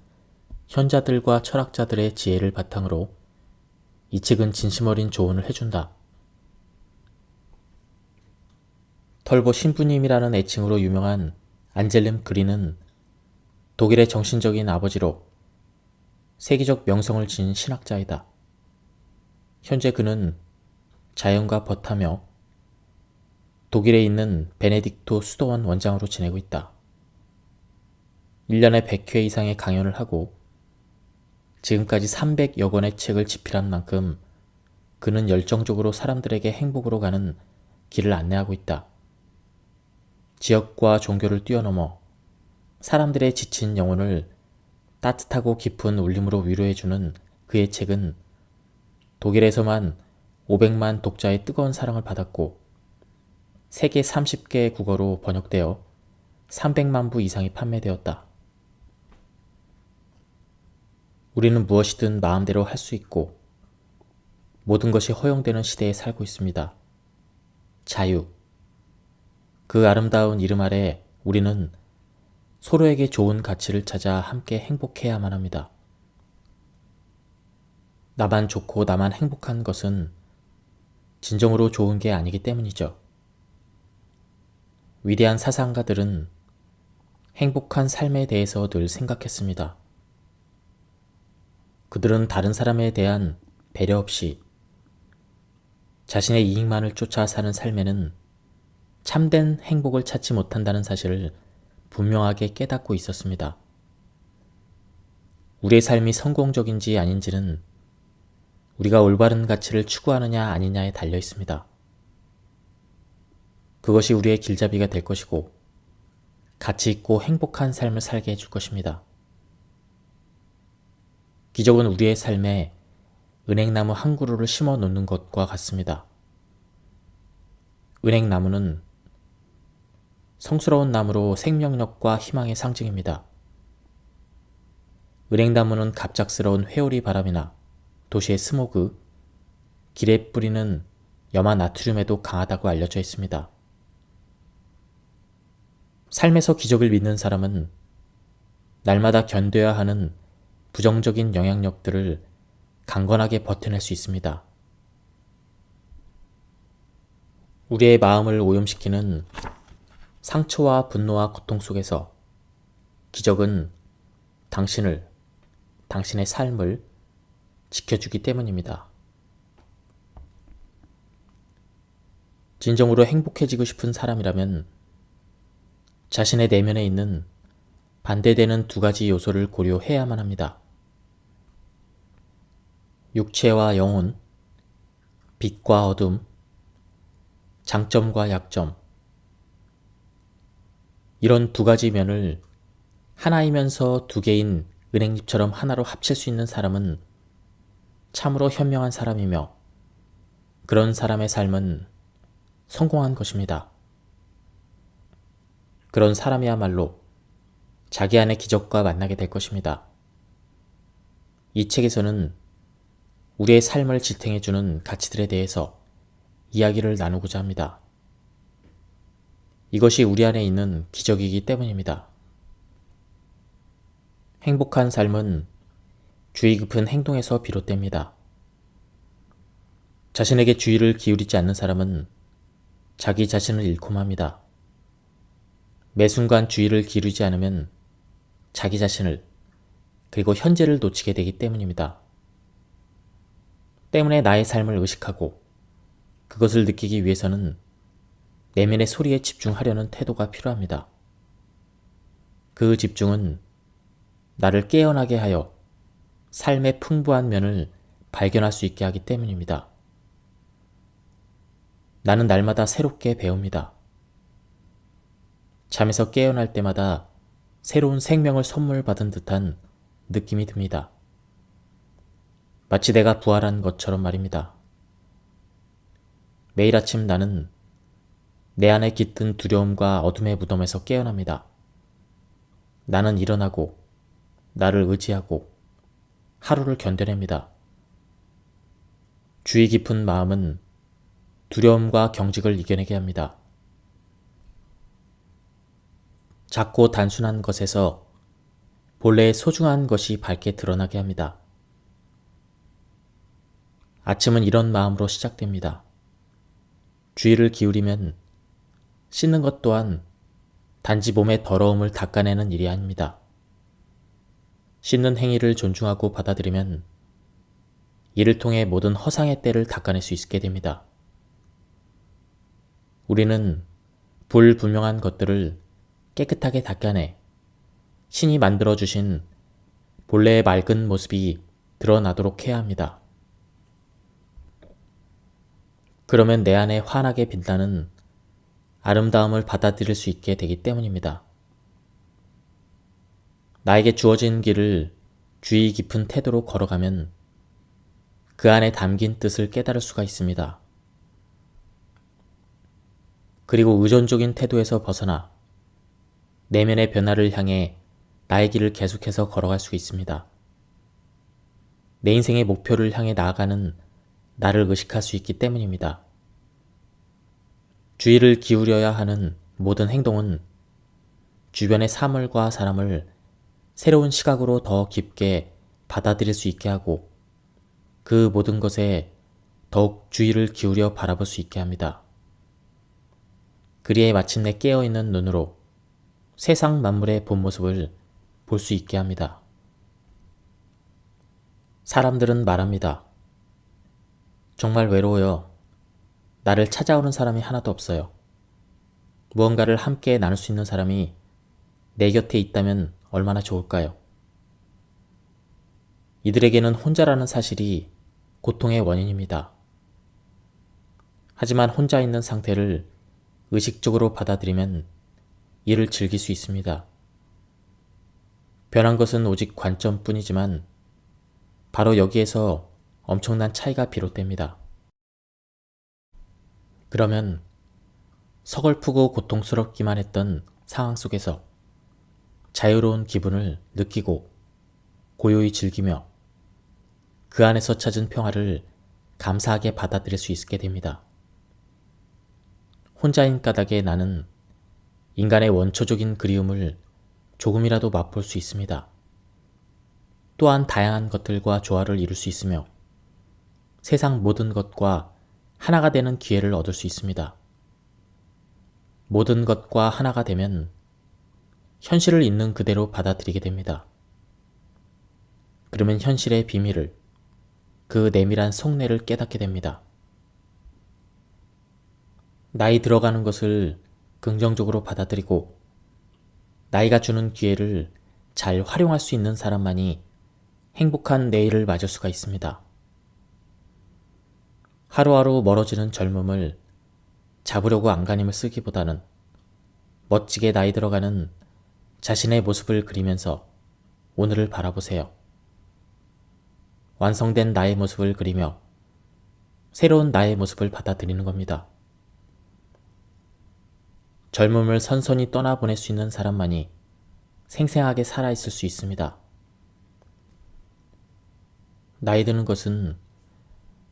현자들과 철학자들의 지혜를 바탕으로 이 책은 진심 어린 조언을 해준다. 털보 신부님이라는 애칭으로 유명한 안젤린 그린은 독일의 정신적인 아버지로 세계적 명성을 지닌 신학자이다. 현재 그는 자연과 벗하며 독일에 있는 베네딕토 수도원 원장으로 지내고 있다. 1년에 100회 이상의 강연을 하고 지금까지 300여 권의 책을 집필한 만큼 그는 열정적으로 사람들에게 행복으로 가는 길을 안내하고 있다. 지역과 종교를 뛰어넘어 사람들의 지친 영혼을 따뜻하고 깊은 울림으로 위로해주는 그의 책은 독일에서만 500만 독자의 뜨거운 사랑을 받았고 세계 30개의 국어로 번역되어 300만 부 이상이 판매되었다. 우리는 무엇이든 마음대로 할 수 있고 모든 것이 허용되는 시대에 살고 있습니다. 자유. 그 아름다운 이름 아래 우리는 서로에게 좋은 가치를 찾아 함께 행복해야만 합니다. 나만 좋고 나만 행복한 것은 진정으로 좋은 게 아니기 때문이죠. 위대한 사상가들은 행복한 삶에 대해서 늘 생각했습니다. 그들은 다른 사람에 대한 배려 없이 자신의 이익만을 쫓아 사는 삶에는 참된 행복을 찾지 못한다는 사실을 분명하게 깨닫고 있었습니다. 우리의 삶이 성공적인지 아닌지는 우리가 올바른 가치를 추구하느냐 아니냐에 달려 있습니다. 그것이 우리의 길잡이가 될 것이고 가치 있고 행복한 삶을 살게 해줄 것입니다. 기적은 우리의 삶에 은행나무 한 그루를 심어 놓는 것과 같습니다. 은행나무는 성스러운 나무로 생명력과 희망의 상징입니다. 은행나무는 갑작스러운 회오리 바람이나 도시의 스모그, 길에 뿌리는 염화 나트륨에도 강하다고 알려져 있습니다. 삶에서 기적을 믿는 사람은 날마다 견뎌야 하는 부정적인 영향력들을 강건하게 버텨낼 수 있습니다. 우리의 마음을 오염시키는 상처와 분노와 고통 속에서 기적은 당신의 삶을 지켜주기 때문입니다. 진정으로 행복해지고 싶은 사람이라면 자신의 내면에 있는 반대되는 두 가지 요소를 고려해야만 합니다. 육체와 영혼, 빛과 어둠, 장점과 약점. 이런 두 가지 면을 하나이면서 두 개인 은행잎처럼 하나로 합칠 수 있는 사람은 참으로 현명한 사람이며 그런 사람의 삶은 성공한 것입니다. 그런 사람이야말로 자기 안의 기적과 만나게 될 것입니다. 이 책에서는 우리의 삶을 지탱해주는 가치들에 대해서 이야기를 나누고자 합니다. 이것이 우리 안에 있는 기적이기 때문입니다. 행복한 삶은 주의 깊은 행동에서 비롯됩니다. 자신에게 주의를 기울이지 않는 사람은 자기 자신을 잃고 맙니다. 매 순간 주의를 기울이지 않으면 자기 자신을 그리고 현재를 놓치게 되기 때문입니다. 때문에 나의 삶을 의식하고 그것을 느끼기 위해서는 내면의 소리에 집중하려는 태도가 필요합니다. 그 집중은 나를 깨어나게 하여 삶의 풍부한 면을 발견할 수 있게 하기 때문입니다. 나는 날마다 새롭게 배웁니다. 잠에서 깨어날 때마다 새로운 생명을 선물 받은 듯한 느낌이 듭니다. 마치 내가 부활한 것처럼 말입니다. 매일 아침 나는 내 안에 깃든 두려움과 어둠의 무덤에서 깨어납니다. 나는 일어나고 나를 의지하고 하루를 견뎌냅니다. 주의 깊은 마음은 두려움과 경직을 이겨내게 합니다. 작고 단순한 것에서 본래의 소중한 것이 밝게 드러나게 합니다. 아침은 이런 마음으로 시작됩니다. 주의를 기울이면 씻는 것 또한 단지 몸의 더러움을 닦아내는 일이 아닙니다. 씻는 행위를 존중하고 받아들이면 이를 통해 모든 허상의 때를 닦아낼 수 있게 됩니다. 우리는 불분명한 것들을 깨끗하게 닦아내 신이 만들어주신 본래의 맑은 모습이 드러나도록 해야 합니다. 그러면 내 안에 환하게 빛나는 아름다움을 받아들일 수 있게 되기 때문입니다. 나에게 주어진 길을 주의 깊은 태도로 걸어가면 그 안에 담긴 뜻을 깨달을 수가 있습니다. 그리고 의존적인 태도에서 벗어나 내면의 변화를 향해 나의 길을 계속해서 걸어갈 수 있습니다. 내 인생의 목표를 향해 나아가는 나를 의식할 수 있기 때문입니다. 주의를 기울여야 하는 모든 행동은 주변의 사물과 사람을 새로운 시각으로 더 깊게 받아들일 수 있게 하고 그 모든 것에 더욱 주의를 기울여 바라볼 수 있게 합니다. 그리해 마침내 깨어있는 눈으로 세상 만물의 본 모습을 볼 수 있게 합니다. 사람들은 말합니다. 정말 외로워요. 나를 찾아오는 사람이 하나도 없어요. 무언가를 함께 나눌 수 있는 사람이 내 곁에 있다면 얼마나 좋을까요? 이들에게는 혼자라는 사실이 고통의 원인입니다. 하지만 혼자 있는 상태를 의식적으로 받아들이면 이를 즐길 수 있습니다. 변한 것은 오직 관점뿐이지만 바로 여기에서 엄청난 차이가 비롯됩니다. 그러면 서글프고 고통스럽기만 했던 상황 속에서 자유로운 기분을 느끼고 고요히 즐기며 그 안에서 찾은 평화를 감사하게 받아들일 수 있게 됩니다. 혼자인 까닭에 나는 인간의 원초적인 그리움을 조금이라도 맛볼 수 있습니다. 또한 다양한 것들과 조화를 이룰 수 있으며 세상 모든 것과 하나가 되는 기회를 얻을 수 있습니다. 모든 것과 하나가 되면 현실을 있는 그대로 받아들이게 됩니다. 그러면 현실의 비밀을, 그 내밀한 속내를 깨닫게 됩니다. 나이 들어가는 것을 긍정적으로 받아들이고 나이가 주는 기회를 잘 활용할 수 있는 사람만이 행복한 내일을 맞을 수가 있습니다. 하루하루 멀어지는 젊음을 잡으려고 안간힘을 쓰기보다는 멋지게 나이 들어가는 자신의 모습을 그리면서 오늘을 바라보세요. 완성된 나의 모습을 그리며 새로운 나의 모습을 받아들이는 겁니다. 젊음을 선선히 떠나보낼 수 있는 사람만이 생생하게 살아있을 수 있습니다. 나이 드는 것은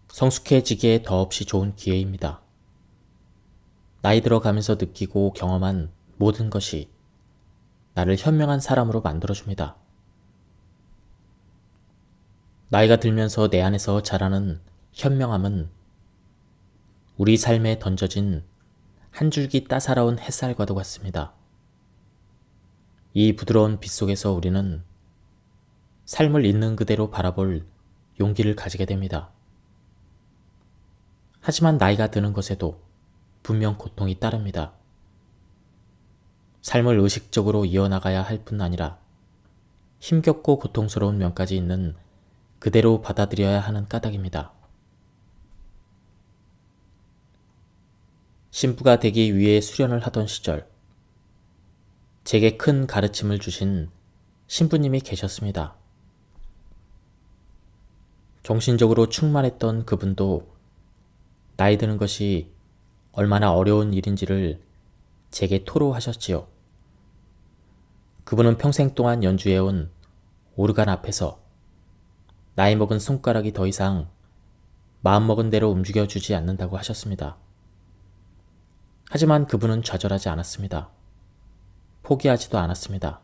성숙해지기에 더없이 좋은 기회입니다. 나이 들어가면서 느끼고 경험한 모든 것이 나를 현명한 사람으로 만들어줍니다. 나이가 들면서 내 안에서 자라는 현명함은 우리 삶에 던져진 한 줄기 따사로운 햇살과도 같습니다. 이 부드러운 빛 속에서 우리는 삶을 있는 그대로 바라볼 용기를 가지게 됩니다. 하지만 나이가 드는 것에도 분명 고통이 따릅니다. 삶을 의식적으로 이어나가야 할 뿐 아니라 힘겹고 고통스러운 면까지 있는 그대로 받아들여야 하는 까닭입니다. 신부가 되기 위해 수련을 하던 시절, 제게 큰 가르침을 주신 신부님이 계셨습니다. 정신적으로 충만했던 그분도 나이 드는 것이 얼마나 어려운 일인지를 제게 토로하셨지요. 그분은 평생 동안 연주해온 오르간 앞에서 나이 먹은 손가락이 더 이상 마음먹은 대로 움직여주지 않는다고 하셨습니다. 하지만 그분은 좌절하지 않았습니다. 포기하지도 않았습니다.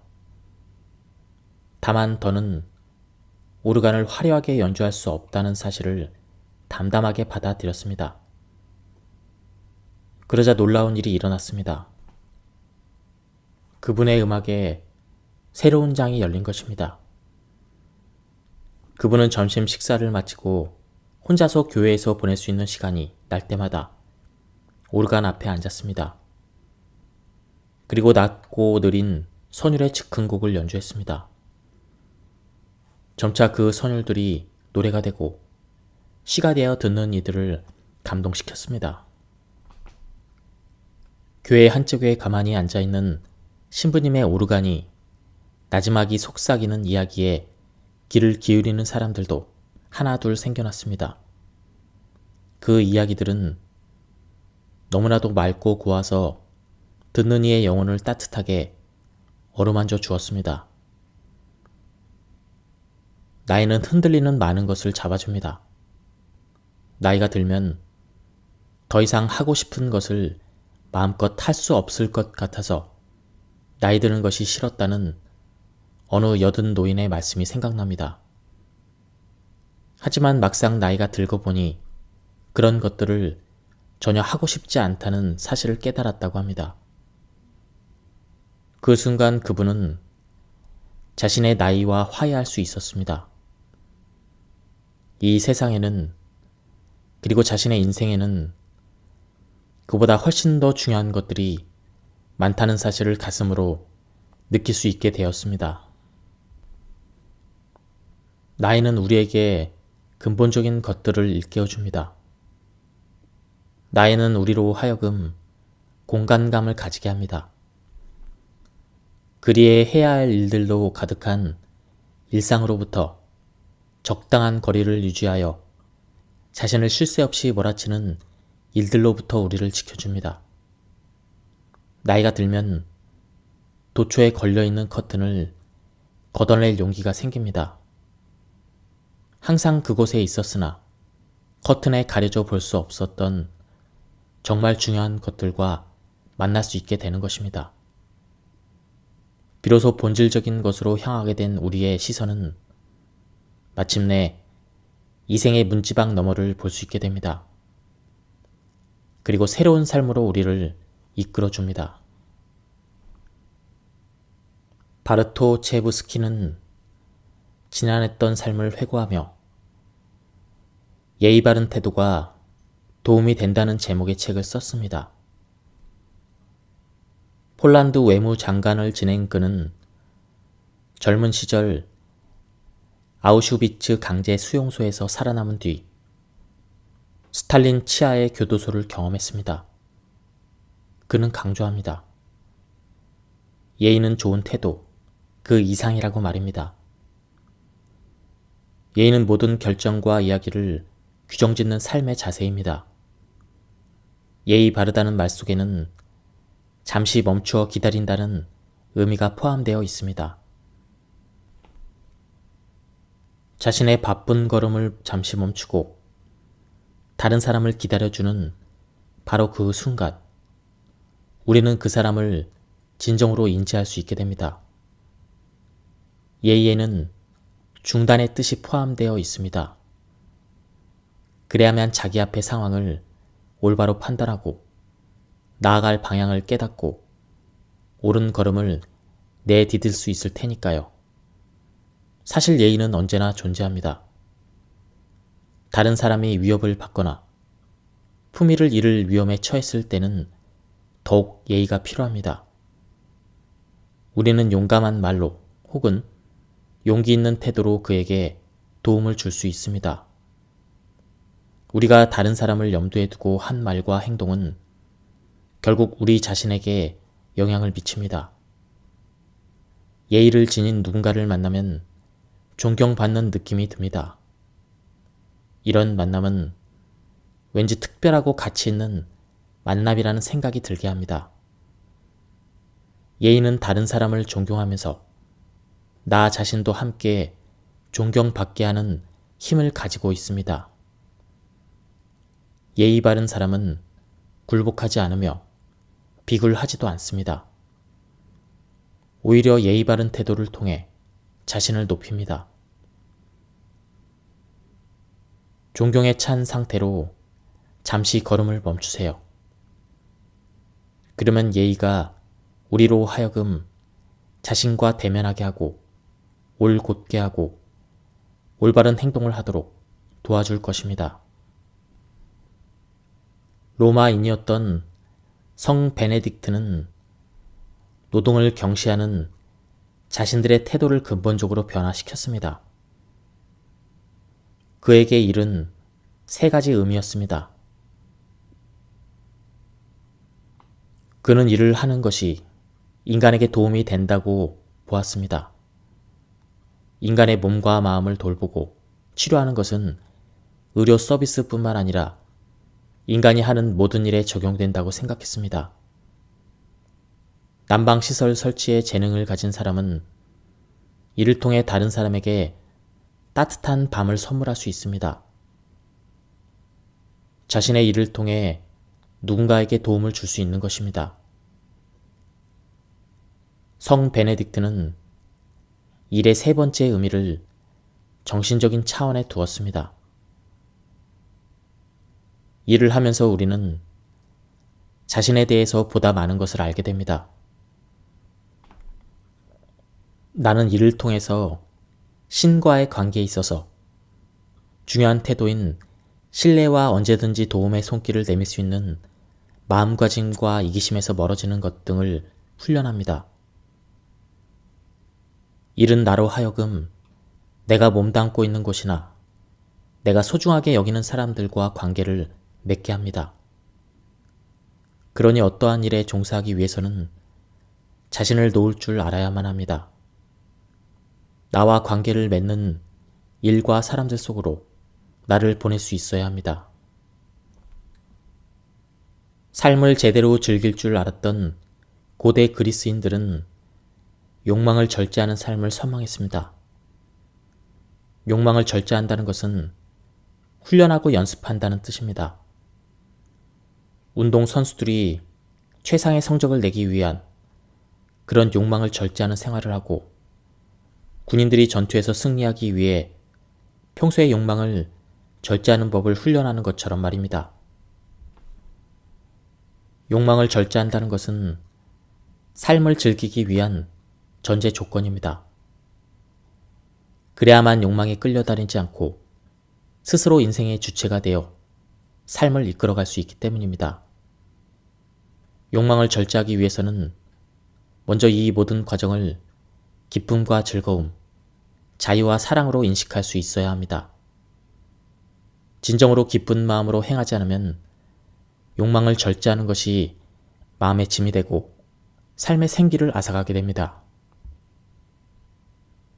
다만 더는 오르간을 화려하게 연주할 수 없다는 사실을 담담하게 받아들였습니다. 그러자 놀라운 일이 일어났습니다. 그분의 음악에 새로운 장이 열린 것입니다. 그분은 점심 식사를 마치고 혼자서 교회에서 보낼 수 있는 시간이 날 때마다 오르간 앞에 앉았습니다. 그리고 낮고 느린 선율의 즉흥곡을 연주했습니다. 점차 그 선율들이 노래가 되고 시가 되어 듣는 이들을 감동시켰습니다. 교회 한쪽에 가만히 앉아있는 신부님의 오르간이 나지막이 속삭이는 이야기에 귀를 기울이는 사람들도 하나 둘 생겨났습니다. 그 이야기들은 너무나도 맑고 고와서 듣는 이의 영혼을 따뜻하게 어루만져 주었습니다. 나이는 흔들리는 많은 것을 잡아줍니다. 나이가 들면 더 이상 하고 싶은 것을 마음껏 할 수 없을 것 같아서 나이 드는 것이 싫었다는 어느 여든 노인의 말씀이 생각납니다. 하지만 막상 나이가 들고 보니 그런 것들을 전혀 하고 싶지 않다는 사실을 깨달았다고 합니다. 그 순간 그분은 자신의 나이와 화해할 수 있었습니다. 이 세상에는, 그리고 자신의 인생에는 그보다 훨씬 더 중요한 것들이 많다는 사실을 가슴으로 느낄 수 있게 되었습니다. 나이는 우리에게 근본적인 것들을 일깨워줍니다. 나이는 우리로 하여금 공간감을 가지게 합니다. 그리에 해야 할 일들로 가득한 일상으로부터 적당한 거리를 유지하여 자신을 쉴 새 없이 몰아치는 일들로부터 우리를 지켜줍니다. 나이가 들면 도초에 걸려있는 커튼을 걷어낼 용기가 생깁니다. 항상 그곳에 있었으나 커튼에 가려져 볼 수 없었던 정말 중요한 것들과 만날 수 있게 되는 것입니다. 비로소 본질적인 것으로 향하게 된 우리의 시선은 마침내 이생의 문지방 너머를 볼 수 있게 됩니다. 그리고 새로운 삶으로 우리를 이끌어줍니다. 바르토 체브스키는 지난했던 삶을 회고하며 예의 바른 태도가 도움이 된다는 제목의 책을 썼습니다. 폴란드 외무장관을 지낸 그는 젊은 시절 아우슈비츠 강제 수용소에서 살아남은 뒤 스탈린 치하의 교도소를 경험했습니다. 그는 강조합니다. 예의는 좋은 태도, 그 이상이라고 말입니다. 예의는 모든 결정과 이야기를 규정짓는 삶의 자세입니다. 예의 바르다는 말 속에는 잠시 멈추어 기다린다는 의미가 포함되어 있습니다. 자신의 바쁜 걸음을 잠시 멈추고 다른 사람을 기다려주는 바로 그 순간, 우리는 그 사람을 진정으로 인지할 수 있게 됩니다. 예의에는 중단의 뜻이 포함되어 있습니다. 그래야만 자기 앞의 상황을 올바로 판단하고 나아갈 방향을 깨닫고 옳은 걸음을 내디딜 수 있을 테니까요. 사실 예의는 언제나 존재합니다. 다른 사람이 위협을 받거나 품위를 잃을 위험에 처했을 때는 더욱 예의가 필요합니다. 우리는 용감한 말로 혹은 용기 있는 태도로 그에게 도움을 줄 수 있습니다. 우리가 다른 사람을 염두에 두고 한 말과 행동은 결국 우리 자신에게 영향을 미칩니다. 예의를 지닌 누군가를 만나면 존경받는 느낌이 듭니다. 이런 만남은 왠지 특별하고 가치 있는 만남이라는 생각이 들게 합니다. 예의는 다른 사람을 존경하면서 나 자신도 함께 존경받게 하는 힘을 가지고 있습니다. 예의 바른 사람은 굴복하지 않으며 비굴하지도 않습니다. 오히려 예의 바른 태도를 통해 자신을 높입니다. 존경에 찬 상태로 잠시 걸음을 멈추세요. 그러면 예의가 우리로 하여금 자신과 대면하게 하고 올곧게 하고 올바른 행동을 하도록 도와줄 것입니다. 로마인이었던 성 베네딕트는 노동을 경시하는 자신들의 태도를 근본적으로 변화시켰습니다. 그에게 일은 세 가지 의미였습니다. 그는 일을 하는 것이 인간에게 도움이 된다고 보았습니다. 인간의 몸과 마음을 돌보고 치료하는 것은 의료 서비스뿐만 아니라 인간이 하는 모든 일에 적용된다고 생각했습니다. 난방시설 설치에 재능을 가진 사람은 이를 통해 다른 사람에게 따뜻한 밤을 선물할 수 있습니다. 자신의 일을 통해 누군가에게 도움을 줄 수 있는 것입니다. 성 베네딕트는 일의 세 번째 의미를 정신적인 차원에 두었습니다. 일을 하면서 우리는 자신에 대해서 보다 많은 것을 알게 됩니다. 나는 일을 통해서 신과의 관계에 있어서 중요한 태도인 신뢰와 언제든지 도움의 손길을 내밀 수 있는 마음가짐과 이기심에서 멀어지는 것 등을 훈련합니다. 일은 나로 하여금 내가 몸담고 있는 곳이나 내가 소중하게 여기는 사람들과 관계를 맺게 합니다. 그러니 어떠한 일에 종사하기 위해서는 자신을 놓을 줄 알아야만 합니다. 나와 관계를 맺는 일과 사람들 속으로 나를 보낼 수 있어야 합니다. 삶을 제대로 즐길 줄 알았던 고대 그리스인들은 욕망을 절제하는 삶을 선망했습니다. 욕망을 절제한다는 것은 훈련하고 연습한다는 뜻입니다. 운동 선수들이 최상의 성적을 내기 위한 그런 욕망을 절제하는 생활을 하고, 군인들이 전투에서 승리하기 위해 평소의 욕망을 절제하는 법을 훈련하는 것처럼 말입니다. 욕망을 절제한다는 것은 삶을 즐기기 위한 전제 조건입니다. 그래야만 욕망에 끌려다니지 않고 스스로 인생의 주체가 되어 삶을 이끌어갈 수 있기 때문입니다. 욕망을 절제하기 위해서는 먼저 이 모든 과정을 기쁨과 즐거움, 자유와 사랑으로 인식할 수 있어야 합니다. 진정으로 기쁜 마음으로 행하지 않으면 욕망을 절제하는 것이 마음의 짐이 되고 삶의 생기를 앗아가게 됩니다.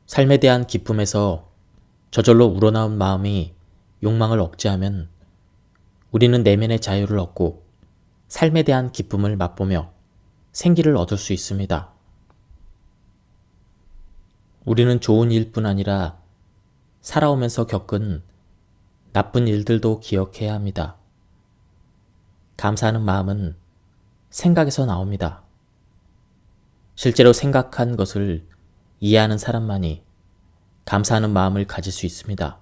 삶에 대한 기쁨에서 저절로 우러나온 마음이 욕망을 억제하면 우리는 내면의 자유를 얻고 삶에 대한 기쁨을 맛보며 생기를 얻을 수 있습니다. 우리는 좋은 일뿐 아니라 살아오면서 겪은 나쁜 일들도 기억해야 합니다. 감사하는 마음은 생각에서 나옵니다. 실제로 생각한 것을 이해하는 사람만이 감사하는 마음을 가질 수 있습니다.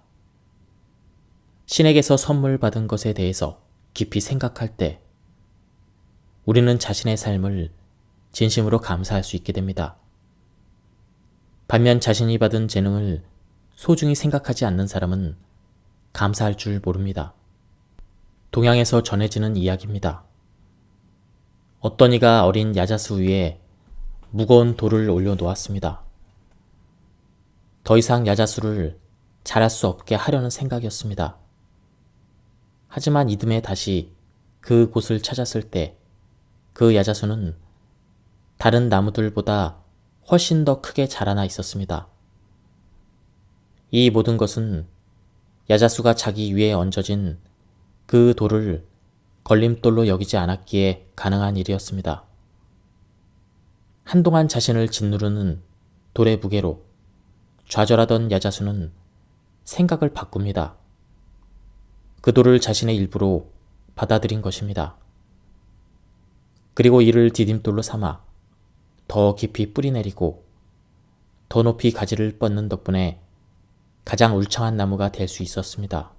신에게서 선물 받은 것에 대해서 깊이 생각할 때 우리는 자신의 삶을 진심으로 감사할 수 있게 됩니다. 반면 자신이 받은 재능을 소중히 생각하지 않는 사람은 감사할 줄 모릅니다. 동양에서 전해지는 이야기입니다. 어떤 이가 어린 야자수 위에 무거운 돌을 올려놓았습니다. 더 이상 야자수를 자랄 수 없게 하려는 생각이었습니다. 하지만 이듬해 다시 그 곳을 찾았을 때 그 야자수는 다른 나무들보다 훨씬 더 크게 자라나 있었습니다. 이 모든 것은 야자수가 자기 위에 얹어진 그 돌을 걸림돌로 여기지 않았기에 가능한 일이었습니다. 한동안 자신을 짓누르는 돌의 무게로 좌절하던 야자수는 생각을 바꿉니다. 그 돌을 자신의 일부로 받아들인 것입니다. 그리고 이를 디딤돌로 삼아 더 깊이 뿌리내리고 더 높이 가지를 뻗는 덕분에 가장 울창한 나무가 될 수 있었습니다.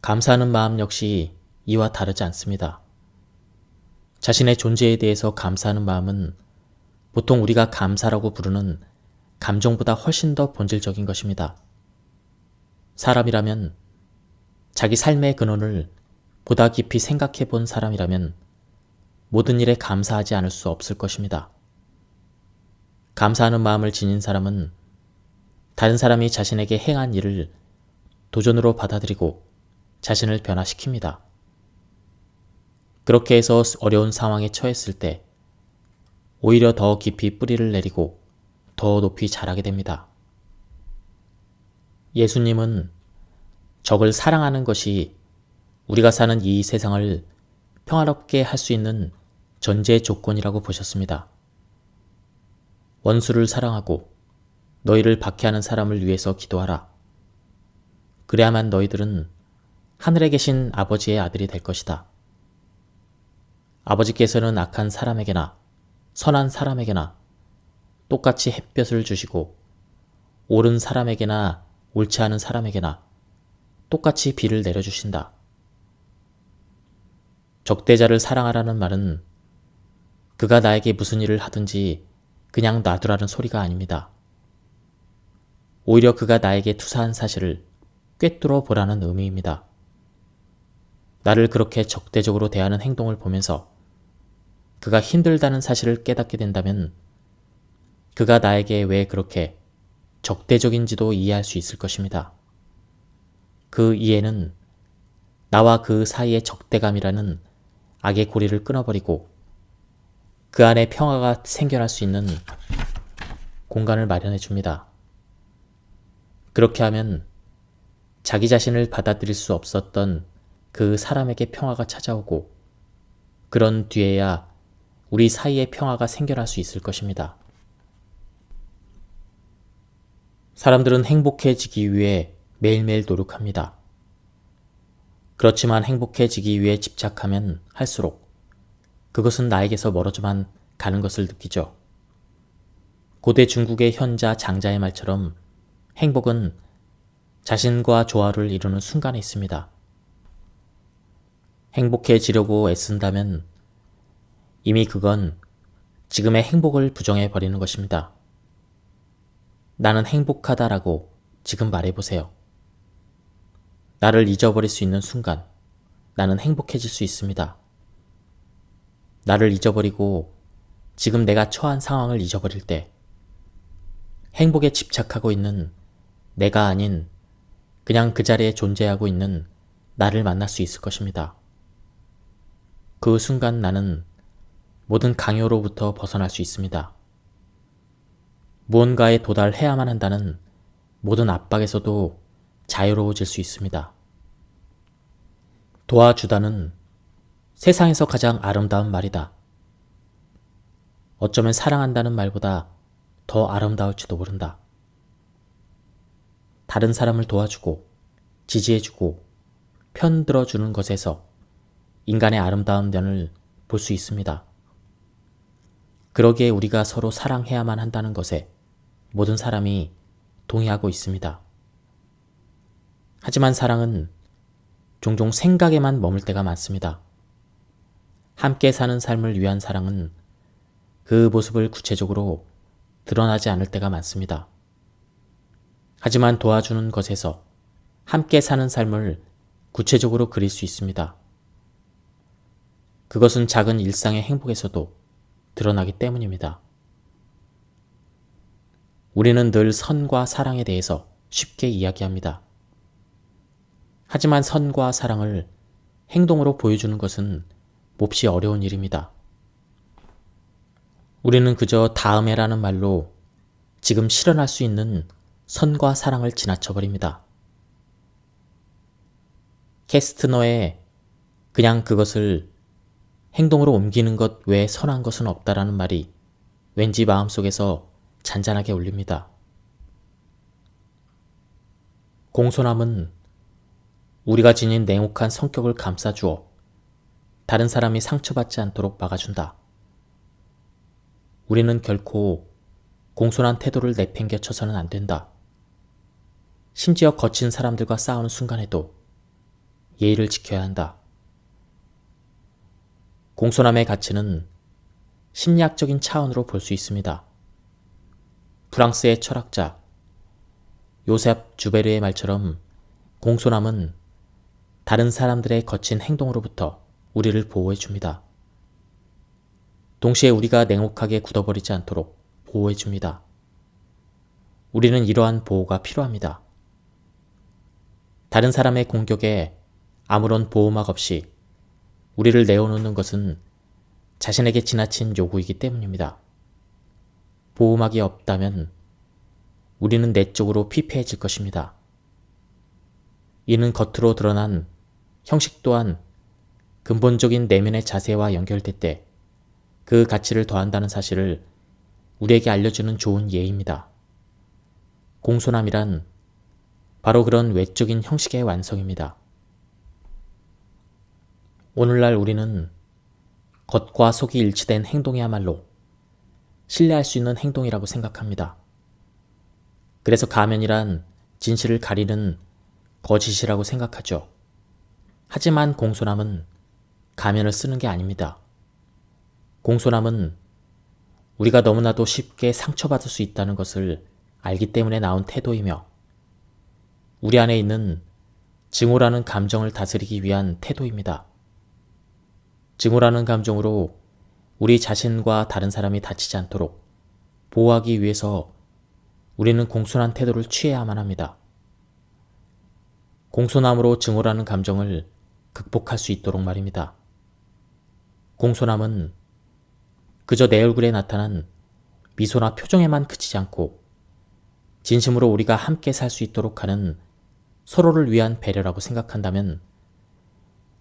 감사하는 마음 역시 이와 다르지 않습니다. 자신의 존재에 대해서 감사하는 마음은 보통 우리가 감사라고 부르는 감정보다 훨씬 더 본질적인 것입니다. 사람이라면, 자기 삶의 근원을 보다 깊이 생각해 본 사람이라면 모든 일에 감사하지 않을 수 없을 것입니다. 감사하는 마음을 지닌 사람은 다른 사람이 자신에게 행한 일을 도전으로 받아들이고 자신을 변화시킵니다. 그렇게 해서 어려운 상황에 처했을 때 오히려 더 깊이 뿌리를 내리고 더 높이 자라게 됩니다. 예수님은 적을 사랑하는 것이 우리가 사는 이 세상을 평화롭게 할 수 있는 전제 조건이라고 보셨습니다. 원수를 사랑하고 너희를 박해하는 사람을 위해서 기도하라. 그래야만 너희들은 하늘에 계신 아버지의 아들이 될 것이다. 아버지께서는 악한 사람에게나 선한 사람에게나 똑같이 햇볕을 주시고 옳은 사람에게나 옳지 않은 사람에게나 똑같이 비를 내려주신다. 적대자를 사랑하라는 말은 그가 나에게 무슨 일을 하든지 그냥 놔두라는 소리가 아닙니다. 오히려 그가 나에게 투사한 사실을 꿰뚫어 보라는 의미입니다. 나를 그렇게 적대적으로 대하는 행동을 보면서 그가 힘들다는 사실을 깨닫게 된다면 그가 나에게 왜 그렇게 적대적인지도 이해할 수 있을 것입니다. 그 이해는 나와 그 사이의 적대감이라는 악의 고리를 끊어버리고 그 안에 평화가 생겨날 수 있는 공간을 마련해 줍니다. 그렇게 하면 자기 자신을 받아들일 수 없었던 그 사람에게 평화가 찾아오고 그런 뒤에야 우리 사이에 평화가 생겨날 수 있을 것입니다. 사람들은 행복해지기 위해 매일매일 노력합니다. 그렇지만 행복해지기 위해 집착하면 할수록 그것은 나에게서 멀어져만 가는 것을 느끼죠. 고대 중국의 현자 장자의 말처럼 행복은 자신과 조화를 이루는 순간에 있습니다. 행복해지려고 애쓴다면 이미 그건 지금의 행복을 부정해 버리는 것입니다. 나는 행복하다라고 지금 말해보세요. 나를 잊어버릴 수 있는 순간 나는 행복해질 수 있습니다. 나를 잊어버리고 지금 내가 처한 상황을 잊어버릴 때 행복에 집착하고 있는 내가 아닌 그냥 그 자리에 존재하고 있는 나를 만날 수 있을 것입니다. 그 순간 나는 모든 강요로부터 벗어날 수 있습니다. 무언가에 도달해야만 한다는 모든 압박에서도 자유로워질 수 있습니다. 도와주다는 세상에서 가장 아름다운 말이다. 어쩌면 사랑한다는 말보다 더 아름다울지도 모른다. 다른 사람을 도와주고 지지해주고 편들어주는 것에서 인간의 아름다운 면을 볼 수 있습니다. 그러기에 우리가 서로 사랑해야만 한다는 것에 모든 사람이 동의하고 있습니다. 하지만 사랑은 종종 생각에만 머물 때가 많습니다. 함께 사는 삶을 위한 사랑은 그 모습을 구체적으로 드러나지 않을 때가 많습니다. 하지만 도와주는 것에서 함께 사는 삶을 구체적으로 그릴 수 있습니다. 그것은 작은 일상의 행복에서도 드러나기 때문입니다. 우리는 늘 선과 사랑에 대해서 쉽게 이야기합니다. 하지만 선과 사랑을 행동으로 보여주는 것은 몹시 어려운 일입니다. 우리는 그저 다음에라는 말로 지금 실현할 수 있는 선과 사랑을 지나쳐버립니다. 캐스트너의 그냥 그것을 행동으로 옮기는 것 외에 선한 것은 없다라는 말이 왠지 마음속에서 잔잔하게 울립니다. 공손함은 우리가 지닌 냉혹한 성격을 감싸주어 다른 사람이 상처받지 않도록 막아준다. 우리는 결코 공손한 태도를 내팽개쳐서는 안 된다. 심지어 거친 사람들과 싸우는 순간에도 예의를 지켜야 한다. 공손함의 가치는 심리학적인 차원으로 볼 수 있습니다. 프랑스의 철학자 요셉 주베르의 말처럼 공손함은 다른 사람들의 거친 행동으로부터 우리를 보호해 줍니다. 동시에 우리가 냉혹하게 굳어버리지 않도록 보호해 줍니다. 우리는 이러한 보호가 필요합니다. 다른 사람의 공격에 아무런 보호막 없이 우리를 내어놓는 것은 자신에게 지나친 요구이기 때문입니다. 보호막이 없다면 우리는 내적으로 피폐해질 것입니다. 이는 겉으로 드러난 형식 또한 근본적인 내면의 자세와 연결될 때 그 가치를 더한다는 사실을 우리에게 알려주는 좋은 예입니다. 공손함이란 바로 그런 외적인 형식의 완성입니다. 오늘날 우리는 겉과 속이 일치된 행동이야말로 신뢰할 수 있는 행동이라고 생각합니다. 그래서 가면이란 진실을 가리는 거짓이라고 생각하죠. 하지만 공손함은 가면을 쓰는 게 아닙니다. 공손함은 우리가 너무나도 쉽게 상처받을 수 있다는 것을 알기 때문에 나온 태도이며 우리 안에 있는 증오라는 감정을 다스리기 위한 태도입니다. 증오라는 감정으로 우리 자신과 다른 사람이 다치지 않도록 보호하기 위해서 우리는 공손한 태도를 취해야만 합니다. 공손함으로 증오라는 감정을 극복할 수 있도록 말입니다. 공손함은 그저 내 얼굴에 나타난 미소나 표정에만 그치지 않고 진심으로 우리가 함께 살 수 있도록 하는 서로를 위한 배려라고 생각한다면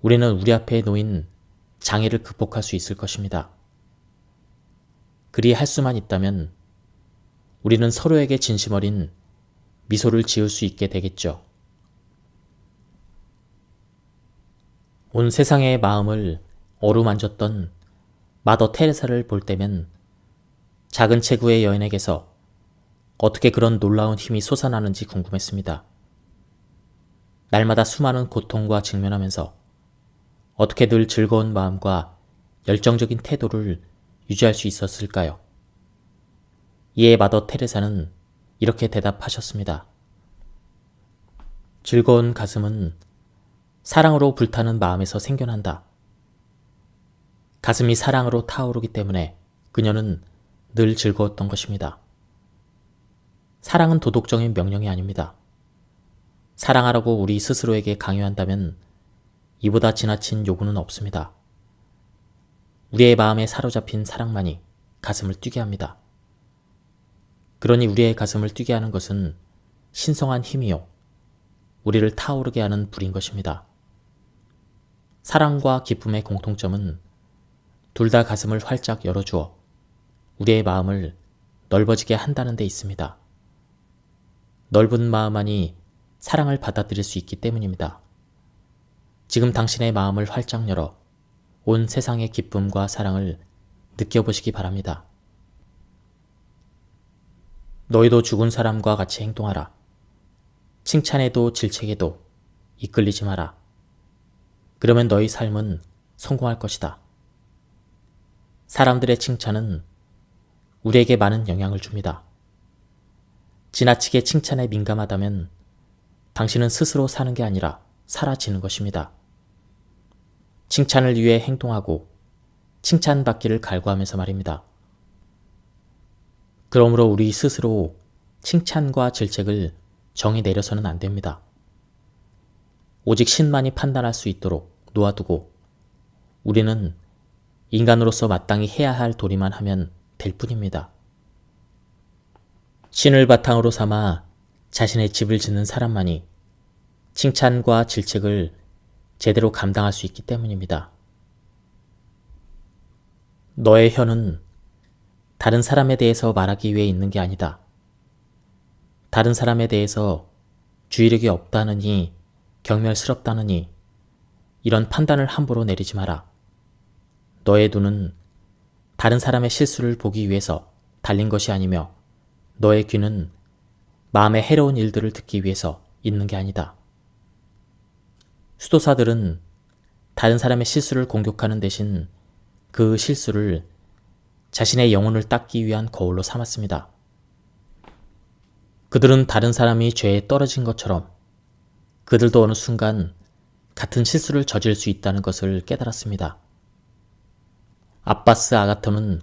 우리는 우리 앞에 놓인 장애를 극복할 수 있을 것입니다. 그리 할 수만 있다면 우리는 서로에게 진심 어린 미소를 지을 수 있게 되겠죠. 온 세상의 마음을 어루만졌던 마더 테레사를 볼 때면 작은 체구의 여인에게서 어떻게 그런 놀라운 힘이 솟아나는지 궁금했습니다. 날마다 수많은 고통과 직면하면서 어떻게 늘 즐거운 마음과 열정적인 태도를 유지할 수 있었을까요? 이에 마더 테레사는 이렇게 대답하셨습니다. 즐거운 가슴은 사랑으로 불타는 마음에서 생겨난다. 가슴이 사랑으로 타오르기 때문에 그녀는 늘 즐거웠던 것입니다. 사랑은 도덕적인 명령이 아닙니다. 사랑하라고 우리 스스로에게 강요한다면 이보다 지나친 요구는 없습니다. 우리의 마음에 사로잡힌 사랑만이 가슴을 뛰게 합니다. 그러니 우리의 가슴을 뛰게 하는 것은 신성한 힘이요, 우리를 타오르게 하는 불인 것입니다. 사랑과 기쁨의 공통점은 둘 다 가슴을 활짝 열어주어 우리의 마음을 넓어지게 한다는 데 있습니다. 넓은 마음만이 사랑을 받아들일 수 있기 때문입니다. 지금 당신의 마음을 활짝 열어 온 세상의 기쁨과 사랑을 느껴보시기 바랍니다. 너희도 죽은 사람과 같이 행동하라. 칭찬에도 질책에도 이끌리지 마라. 그러면 너희 삶은 성공할 것이다. 사람들의 칭찬은 우리에게 많은 영향을 줍니다. 지나치게 칭찬에 민감하다면 당신은 스스로 사는 게 아니라 사라지는 것입니다. 칭찬을 위해 행동하고 칭찬받기를 갈구하면서 말입니다. 그러므로 우리 스스로 칭찬과 질책을 정의 내려서는 안 됩니다. 오직 신만이 판단할 수 있도록 놓아두고 우리는 인간으로서 마땅히 해야 할 도리만 하면 될 뿐입니다. 신을 바탕으로 삼아 자신의 집을 짓는 사람만이 칭찬과 질책을 제대로 감당할 수 있기 때문입니다. 너의 혀는 다른 사람에 대해서 말하기 위해 있는 게 아니다. 다른 사람에 대해서 주의력이 없다느니 경멸스럽다느니 이런 판단을 함부로 내리지 마라. 너의 눈은 다른 사람의 실수를 보기 위해서 달린 것이 아니며 너의 귀는 마음에 해로운 일들을 듣기 위해서 있는 게 아니다. 수도사들은 다른 사람의 실수를 공격하는 대신 그 실수를 자신의 영혼을 닦기 위한 거울로 삼았습니다. 그들은 다른 사람이 죄에 떨어진 것처럼 그들도 어느 순간 같은 실수를 저질 수 있다는 것을 깨달았습니다. 아바스 아가톤은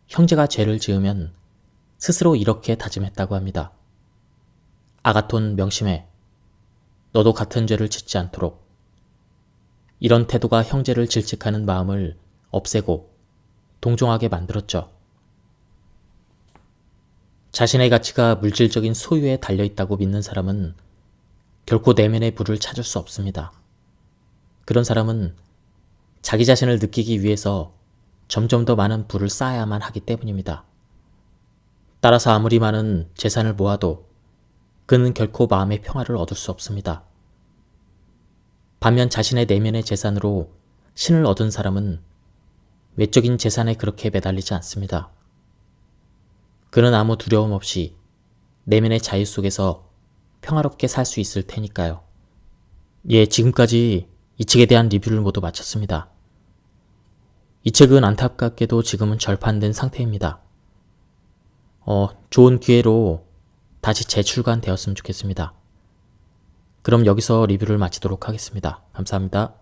형제가 죄를 지으면 스스로 이렇게 다짐했다고 합니다. 아가톤 명심해. 너도 같은 죄를 짓지 않도록. 이런 태도가 형제를 질책하는 마음을 없애고 동정하게 만들었죠. 자신의 가치가 물질적인 소유에 달려있다고 믿는 사람은 결코 내면의 불을 찾을 수 없습니다. 그런 사람은 자기 자신을 느끼기 위해서 점점 더 많은 불을 쌓아야만 하기 때문입니다. 따라서 아무리 많은 재산을 모아도 그는 결코 마음의 평화를 얻을 수 없습니다. 반면 자신의 내면의 재산으로 신을 얻은 사람은 외적인 재산에 그렇게 매달리지 않습니다. 그는 아무 두려움 없이 내면의 자유 속에서 평화롭게 살 수 있을 테니까요. 예, 지금까지 이 책에 대한 리뷰를 모두 마쳤습니다. 이 책은 안타깝게도 지금은 절판된 상태입니다. 좋은 기회로 다시 재출간되었으면 좋겠습니다. 그럼 여기서 리뷰를 마치도록 하겠습니다. 감사합니다.